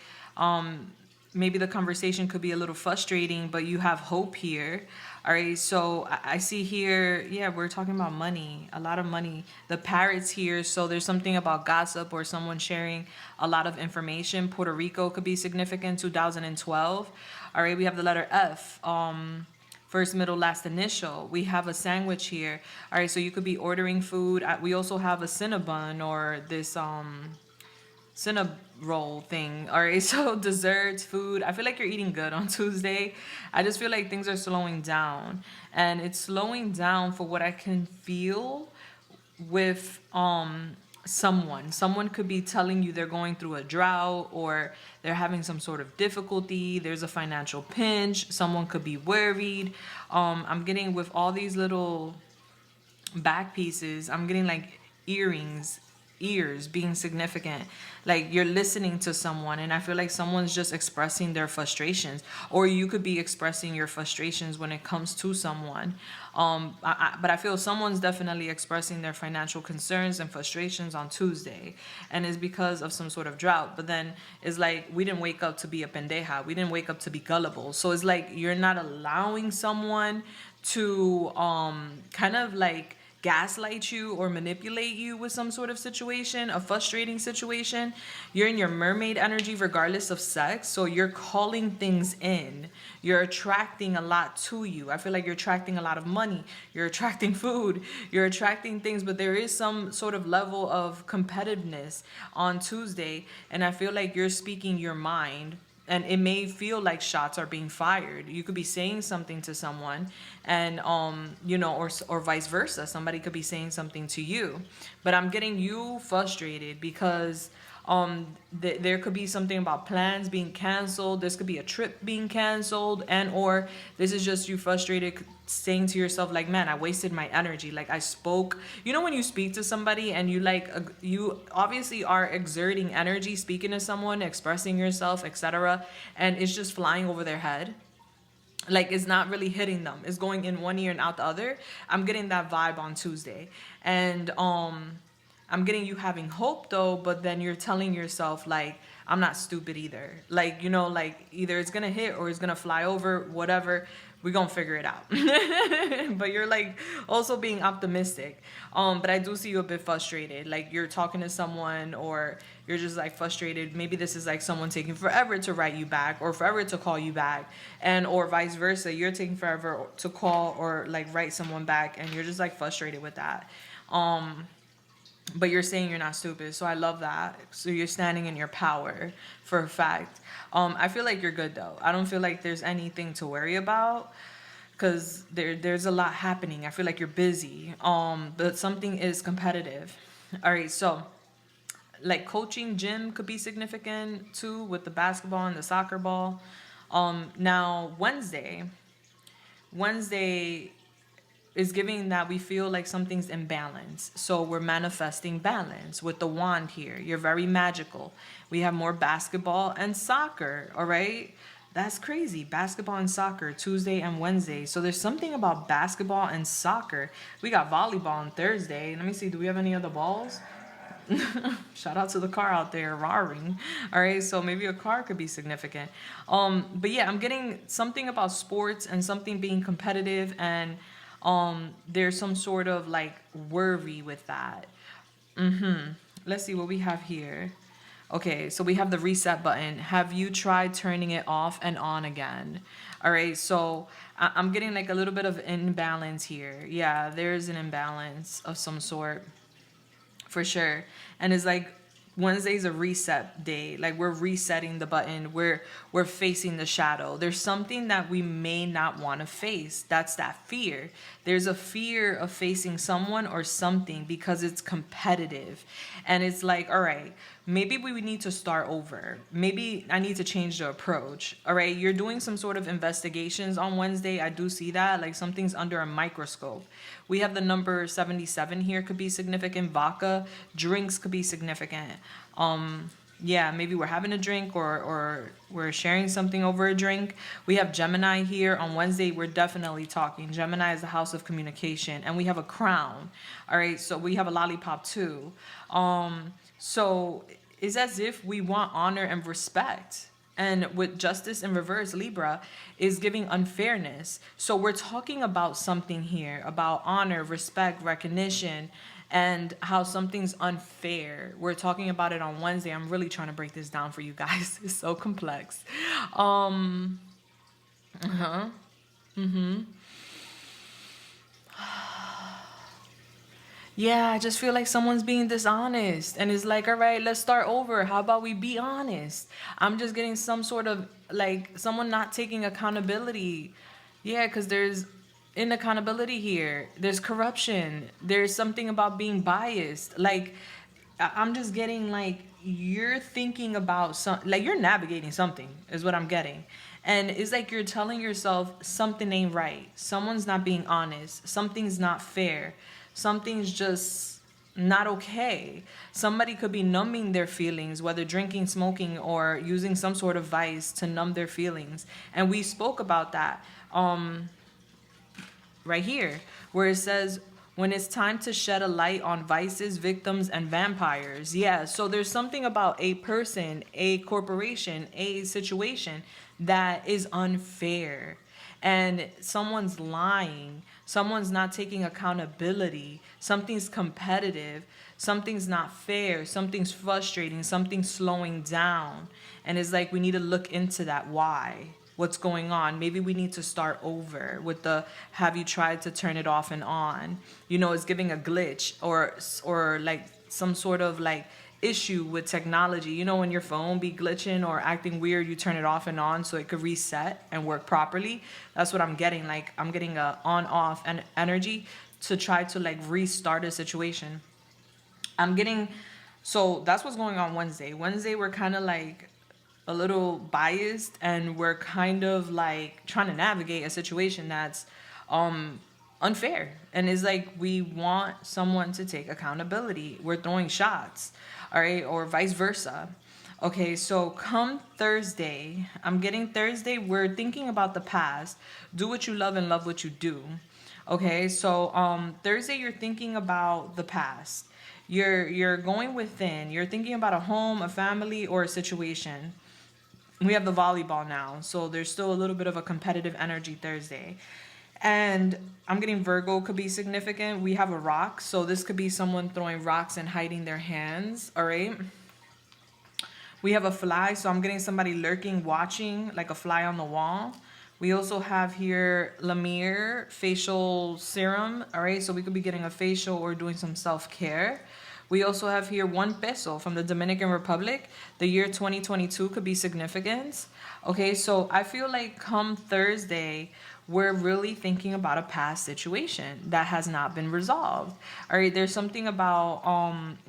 Maybe the conversation could be a little frustrating, but you have hope here. All right, so I see here, yeah, we're talking about money, a lot of money. The parrot's here, so there's something about gossip or someone sharing a lot of information. Puerto Rico could be significant, 2012. All right, we have the letter F, first, middle, last initial. We have a sandwich here. All right, so you could be ordering food. We also have a Cinnabon or this roll thing. All right, so desserts, food. I feel like you're eating good on Tuesday. I just feel like things are slowing down, and it's slowing down for what I can feel with someone could be telling you they're going through a drought or they're having some sort of difficulty. There's a financial pinch. Someone could be worried. I'm getting with all these little back pieces, I'm getting like ears being significant. Like you're listening to someone, and I feel like someone's just expressing their frustrations, or you could be expressing your frustrations when it comes to someone. But I feel someone's definitely expressing their financial concerns and frustrations on Tuesday, and it's because of some sort of drought. But then it's like we didn't wake up to be a pendeja. We didn't wake up to be gullible. So it's like you're not allowing someone to kind of like gaslight you or manipulate you with some sort of situation, a frustrating situation. You're in your mermaid energy regardless of sex, so you're calling things in. You're attracting a lot to you. I feel like you're attracting a lot of money, you're attracting food, you're attracting things, but there is some sort of level of competitiveness on Tuesday, and I feel like you're speaking your mind. And it may feel like shots are being fired. You could be saying something to someone, and or vice versa. Somebody could be saying something to you. But I'm getting you frustrated because There could be something about plans being canceled. This could be a trip being canceled, and or this is just you frustrated, saying to yourself like, man, I wasted my energy. Like I spoke, you know, when you speak to somebody and you like you obviously are exerting energy speaking to someone, expressing yourself, etc., and it's just flying over their head. Like it's not really hitting them, it's going in one ear and out the other. I'm getting that vibe on Tuesday. And I'm getting you having hope though, but then you're telling yourself like, I'm not stupid either. Like, you know, like either it's gonna hit or it's gonna fly over, whatever. We're gonna figure it out. But you're like also being optimistic. But I do see you a bit frustrated. Like you're talking to someone or you're just like frustrated. Maybe this is like someone taking forever to write you back or forever to call you back. And or vice versa. You're taking forever to call or like write someone back and you're just like frustrated with that. But you're saying you're not stupid, so I love that. So you're standing in your power for a fact. I feel like you're good though. I don't feel like there's anything to worry about because there's a lot happening. I feel like you're busy. But something is competitive. All right, so like coaching, gym could be significant too with the basketball and the soccer ball. Now Wednesday is giving that we feel like something's imbalanced. So we're manifesting balance with the wand here. You're very magical. We have more basketball and soccer, all right? That's crazy. Basketball and soccer, Tuesday and Wednesday. So there's something about basketball and soccer. We got volleyball on Thursday. Let me see, do we have any other balls? Shout out to the car out there roaring. All right, so maybe a car could be significant. But yeah, I'm getting something about sports and something being competitive, and there's some sort of like worry with that. Let's see what we have here. Okay, so we have the reset button. Have you tried turning it off and on again? All right, so I'm getting like a little bit of imbalance here. Yeah, there's an imbalance of some sort for sure. And it's like Wednesday's a reset day. Like we're resetting the button. We're facing the shadow. There's something that we may not want to face. That's that fear. There's a fear of facing someone or something because it's competitive. And it's like, all right, maybe we would need to start over. Maybe I need to change the approach. All right, you're doing some sort of investigations on Wednesday. I do see that. Like something's under a microscope. We have the number 77 here, could be significant. Vodka, drinks could be significant. Yeah, maybe we're having a drink or we're sharing something over a drink. We have Gemini here. On Wednesday, we're definitely talking. Gemini is the house of communication. And we have a crown. All right, so we have a lollipop too. So it's as if we want honor and respect. And with justice in reverse, Libra is giving unfairness. So we're talking about something here, about honor, respect, recognition, and how something's unfair. We're talking about it on Wednesday. I'm really trying to break this down for you guys. It's so complex. Yeah, I just feel like someone's being dishonest. And it's like, all right, let's start over. How about we be honest? I'm just getting some sort of like someone not taking accountability. Yeah, because there's inaccountability here. There's corruption. There's something about being biased. Like, I'm just getting like you're thinking about some, like you're navigating something is what I'm getting. And it's like you're telling yourself something ain't right. Someone's not being honest. Something's not fair. Something's just not okay. Somebody could be numbing their feelings, whether drinking, smoking, or using some sort of vice to numb their feelings. And we spoke about that right here, where it says, when it's time to shed a light on vices, victims, and vampires. Yeah, so there's something about a person, a corporation, a situation that is unfair. And someone's lying. Someone's not taking accountability. Something's competitive. Something's not fair. Something's frustrating. Something's slowing down. And it's like we need to look into that. Why? What's going on? Maybe we need to start over with the have you tried to turn it off and on? You know, it's giving a glitch or like some sort of like issue with technology. You know, when your phone be glitching or acting weird, you turn it off and on so it could reset and work properly. That's what I'm getting. Like I'm getting a on off and energy to try to like restart a situation. I'm getting So that's what's going on Wednesday. Wednesday, we're kind of like a little biased, and we're kind of like trying to navigate a situation that's unfair, and it's like we want someone to take accountability. We're throwing shots, all right, or vice versa. Okay, so come Thursday, I'm getting Thursday, we're thinking about the past. Do what you love and love what you do. Okay, so Thursday, you're thinking about the past. You're going within. You're thinking about a home, a family, or a situation. We have the volleyball now, so there's still a little bit of a competitive energy Thursday. And I'm getting Virgo could be significant. We have a rock, so this could be someone throwing rocks and hiding their hands, all right? We have a fly, so I'm getting somebody lurking, watching, like a fly on the wall. We also have here Lemire facial serum, all right? So we could be getting a facial or doing some self-care. We also have here 1 peso from the Dominican Republic. The year 2022 could be significant. Okay, so I feel like come Thursday, we're really thinking about a past situation that has not been resolved. All right, there's something about,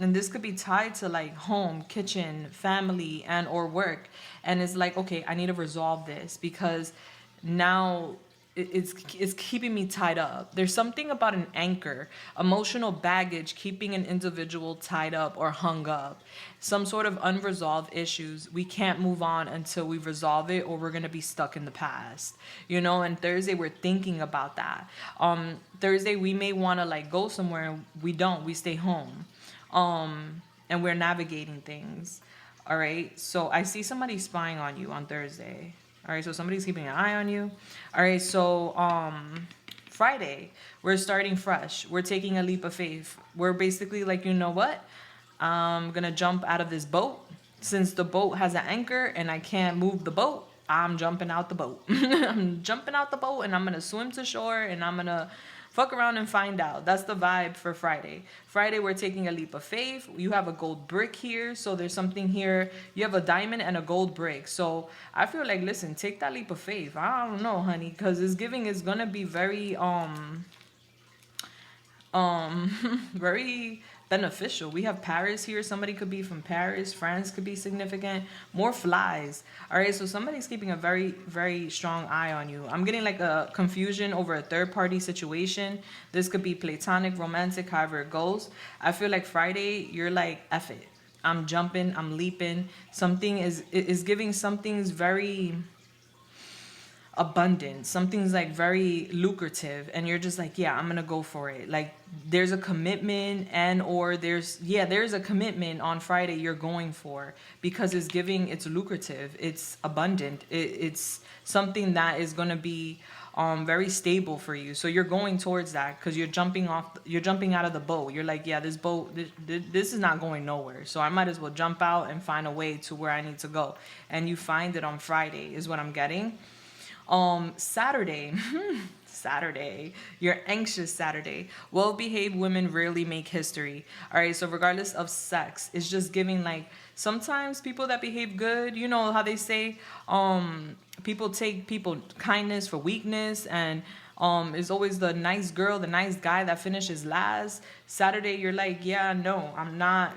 and this could be tied to like home, kitchen, family, and or work. And it's like, okay, I need to resolve this because now it's keeping me tied up. There's something about an anchor, emotional baggage keeping an individual tied up or hung up. Some sort of unresolved issues. We can't move on until we resolve it, or we're gonna be stuck in the past. You know, and Thursday we're thinking about that. Thursday we may wanna like go somewhere, we don't, we stay home. And we're navigating things. All right. So I see somebody spying on you on Thursday. All right, so somebody's keeping an eye on you. All right, so Friday, we're starting fresh. We're taking a leap of faith. We're basically like, you know what? I'm going to jump out of this boat. Since the boat has an anchor and I can't move the boat, I'm jumping out the boat. I'm jumping out the boat and I'm going to swim to shore and I'm going to fuck around and find out. That's the vibe for Friday. Friday, we're taking a leap of faith. You have a gold brick here. So there's something here. You have a diamond and a gold brick. So I feel like, listen, take that leap of faith. I don't know, honey, because this giving is going to be very, very beneficial. We have Paris here. Somebody could be from Paris. France could be significant. More flies. All right, so somebody's keeping a very, very strong eye on you. I'm getting like a confusion over a third-party situation. This could be platonic, romantic, however it goes. I feel like Friday, you're like, F it. I'm jumping, I'm leaping. Something is giving, something's very abundant, something's like very lucrative, and you're just like, yeah, I'm gonna go for it. Like there's a commitment, and or there's a commitment on Friday you're going for, because it's giving, it's lucrative, it's abundant, it's something that is gonna be very stable for you. So you're going towards that because you're jumping out of the boat. You're like, yeah, this boat, this is not going nowhere, so I might as well jump out and find a way to where I need to go. And you find it on Friday is what I'm getting. Saturday, you're anxious Saturday. Well-behaved women rarely make history. All right, so regardless of sex, it's just giving like, sometimes people that behave good, you know how they say, people take people kindness for weakness, and it's always the nice girl, the nice guy that finishes last. Saturday, you're like, yeah, no, I'm not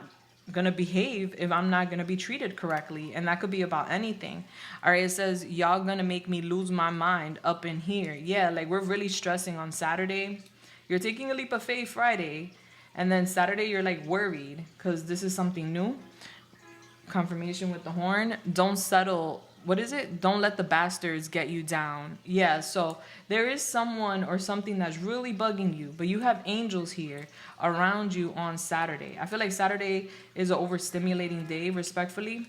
gonna behave if I'm not gonna be treated correctly. And that could be about anything. All right, it says, y'all gonna make me lose my mind up in here. Yeah, like we're really stressing on Saturday. You're taking a leap of faith Friday, and then Saturday you're like worried because this is something new. Confirmation with the horn. Don't settle. What is it? Don't let the bastards get you down. Yeah, so there is someone or something that's really bugging you, but you have angels here around you on Saturday. I feel like Saturday is an overstimulating day, respectfully.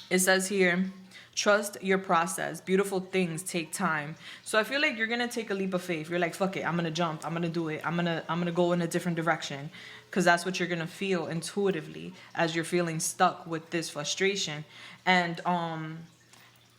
It says here, trust your process. Beautiful things take time. So I feel like you're going to take a leap of faith. You're like, fuck it, I'm going to jump. I'm going to do it. I'm going to go in a different direction, because that's what you're going to feel intuitively as you're feeling stuck with this frustration. And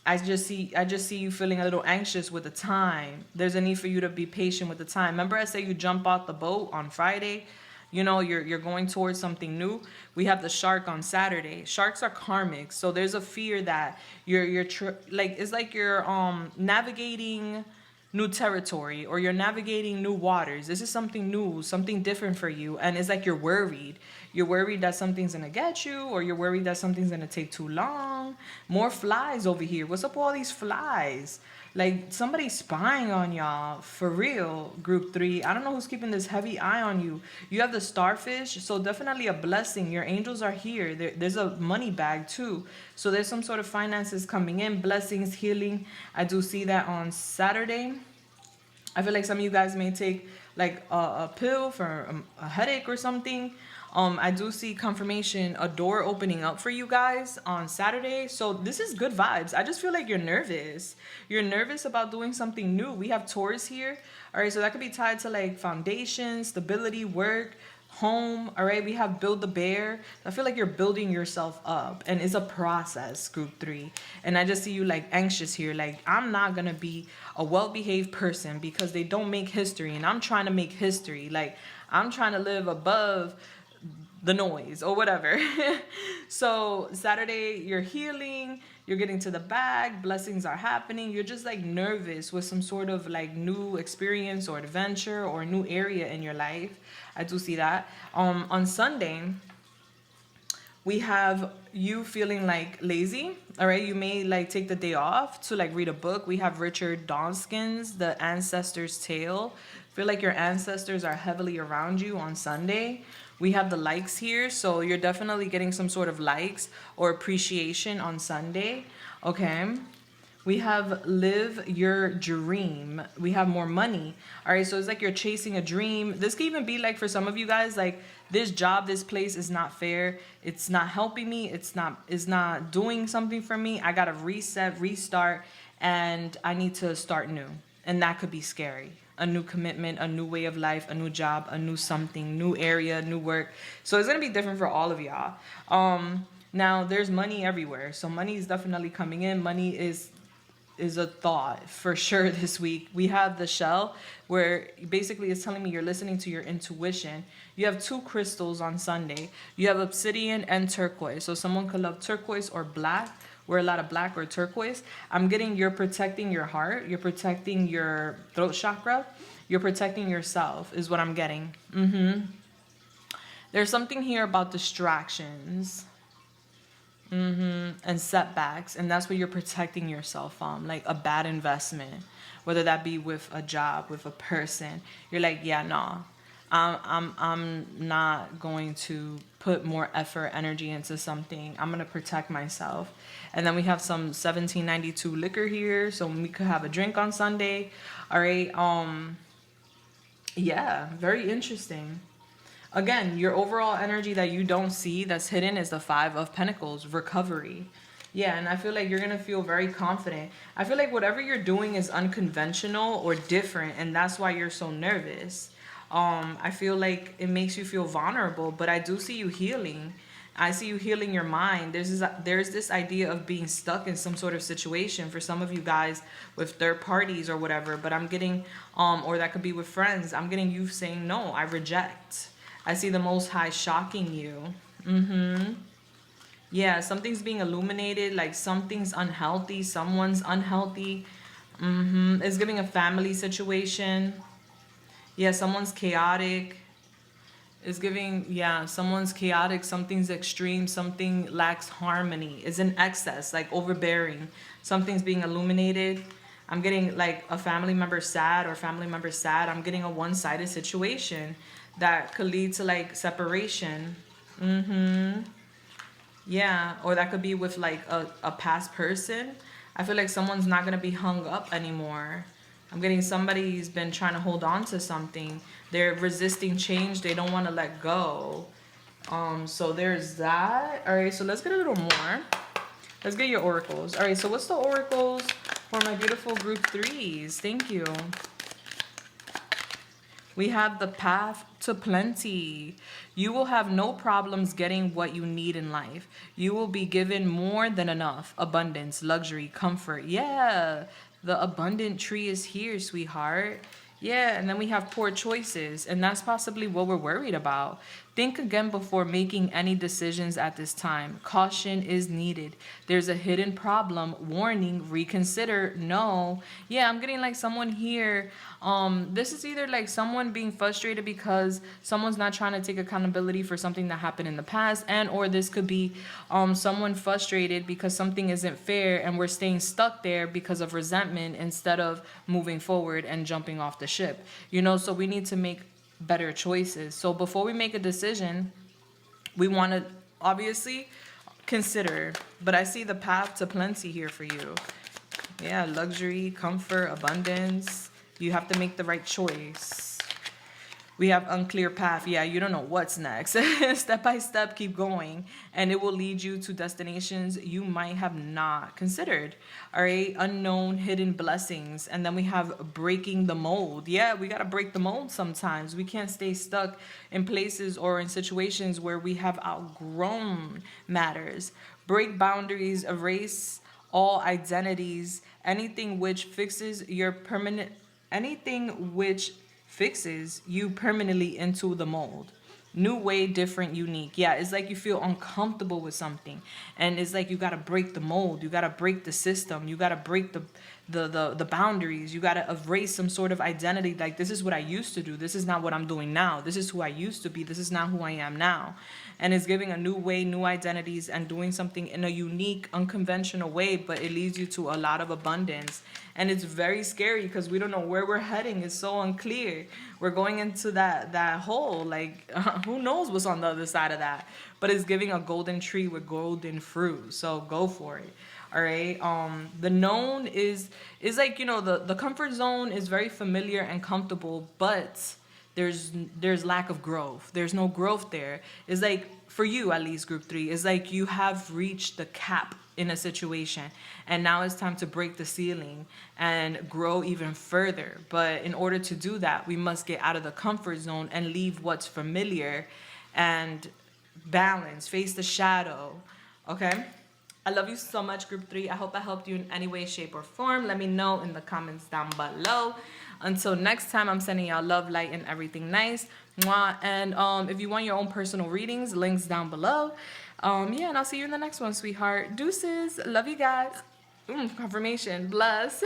I just see you feeling a little anxious with the time. There's a need for you to be patient with the time. Remember I said you jump out the boat on Friday? You know, you're going towards something new. We have the shark on Saturday. Sharks are karmic. So there's a fear that it's like you're navigating new territory, or you're navigating new waters. This is something new, something different for you, and it's like you're worried. You're worried that something's gonna get you, or you're worried that something's gonna take too long. More flies over here. What's up with all these flies? Like somebody's spying on y'all for real. Group 3. I don't know who's keeping this heavy eye on you. You have the starfish, so definitely a blessing. Your angels are here. There's a money bag too. So there's some sort of finances coming in, blessings, healing. I do see that on Saturday. I feel like some of you guys may take like a pill for a headache or something. I do see confirmation, a door opening up for you guys on Saturday. So this is good vibes. I just feel like you're nervous. You're nervous about doing something new. We have Taurus here. All right, so that could be tied to like foundation, stability, work, home. All right, we have build the bear. I feel like you're building yourself up, and it's a process, group 3. And I just see you like anxious here, like I'm not gonna be a well-behaved person because they don't make history, and I'm trying to make history. Like I'm trying to live above the noise or whatever. So Saturday, you're healing, you're getting to the bag, blessings are happening. You're just like nervous with some sort of like new experience or adventure or a new area in your life. I do see that. On Sunday, we have you feeling like lazy. All right, you may like take the day off to like read a book. We have Richard Dawkins, The Ancestor's Tale. Feel like your ancestors are heavily around you on Sunday. We have the likes here, so you're definitely getting some sort of likes or appreciation on Sunday. Okay. We have live your dream. We have more money. All right, so it's like you're chasing a dream. This could even be like for some of you guys, like this job, this place is not fair. It's not helping me. It's not doing something for me. I got to reset, restart, and I need to start new. And that could be scary. A new commitment, a new way of life, a new job, a new something, new area, new work. So it's going to be different for all of y'all. Now there's money everywhere. So money is definitely coming in. Money is a thought for sure this week. We have the shell where basically it's telling me you're listening to your intuition. You have 2 crystals on Sunday. You have obsidian and turquoise. So someone could love turquoise or black. Wear a lot of black or turquoise. I'm getting you're protecting your heart. You're protecting your throat chakra. You're protecting yourself is what I'm getting. There's something here about distractions. And setbacks. And that's what you're protecting yourself from. Like a bad investment. Whether that be with a job, with a person. You're like, yeah, no. I'm not going to put more effort, energy into something. I'm going to protect myself. And then we have some 1792 liquor here. So we could have a drink on Sunday. All right. Yeah, very interesting. Again, your overall energy that you don't see that's hidden is the 5 of Pentacles, recovery. Yeah, and I feel like you're going to feel very confident. I feel like whatever you're doing is unconventional or different, and that's why you're so nervous. I feel like it makes you feel vulnerable, but I do see you healing. I see you healing your mind. There's this idea of being stuck in some sort of situation for some of you guys with third parties or whatever, but I'm getting, or that could be with friends. I'm getting you saying, no, I reject. I see the Most High shocking you. Yeah, something's being illuminated, like something's unhealthy, someone's unhealthy. It's giving a family situation. Yeah, someone's chaotic. It's giving, yeah, someone's chaotic, something's extreme, something lacks harmony, is in excess, like overbearing. Something's being illuminated. I'm getting like a family member sad or family member sad. I'm getting a one-sided situation that could lead to like separation. Yeah, or that could be with like a past person. I feel like someone's not going to be hung up anymore. I'm getting somebody's been trying to hold on to something. They're resisting change. They don't want to let go. So there's that. All right, so let's get a little more. Let's get your oracles. All right, so what's the oracles for my beautiful group 3s? Thank you. We have the path to plenty. You will have no problems getting what you need in life. You will be given more than enough. Abundance, luxury, comfort. Yeah, the abundant tree is here, sweetheart. Yeah, and then we have poor choices, and that's possibly what we're worried about. Think again before making any decisions at this time. Caution is needed. There's a hidden problem. Warning, reconsider. No. Yeah, I'm getting like someone here. This is either like someone being frustrated because someone's not trying to take accountability for something that happened in the past, and or this could be someone frustrated because something isn't fair and we're staying stuck there because of resentment instead of moving forward and jumping off the ship. You know, so we need to make better choices. So before we make a decision, we want to obviously consider, but I see the path to plenty here for you. Yeah, luxury, comfort, abundance. You have to make the right choice. We have unclear path. Yeah, you don't know what's next. Step by step, keep going. And it will lead you to destinations you might have not considered. All right, unknown, hidden blessings. And then we have breaking the mold. Yeah, we got to break the mold sometimes. We can't stay stuck in places or in situations where we have outgrown matters. Break boundaries, erase all identities, anything which fixes your permanent, anything which fixes you permanently into the mold. New way, different, unique. Yeah, it's like you feel uncomfortable with something, and it's like you got to break the mold, you got to break the system, you got to break the boundaries, you got to erase some sort of identity. Like, this is what I used to do, this is not what I'm doing now, this is who I used to be, this is not who I am now. And it's giving a new way, new identities, and doing something in a unique, unconventional way, but it leads you to a lot of abundance. And it's very scary because we don't know where we're heading. It's so unclear. We're going into that hole. Like, who knows what's on the other side of that? But it's giving a golden tree with golden fruit. So go for it. All right. The known is like, you know, the comfort zone is very familiar and comfortable, but there's lack of growth. There's no growth there. It's like, for you at least, group 3, it's like you have reached the cap in a situation, and now it's time to break the ceiling and grow even further. But in order to do that, we must get out of the comfort zone and leave what's familiar and balance, face the shadow. Okay, I love you so much, group 3. I hope I helped you in any way, shape, or form. Let me know in the comments down below. Until next time, I'm sending y'all love, light, and everything nice. Mwah. And if you want your own personal readings, links down below. Yeah, and I'll see you in the next one, sweetheart. Deuces. Love you guys. Confirmation. Bless.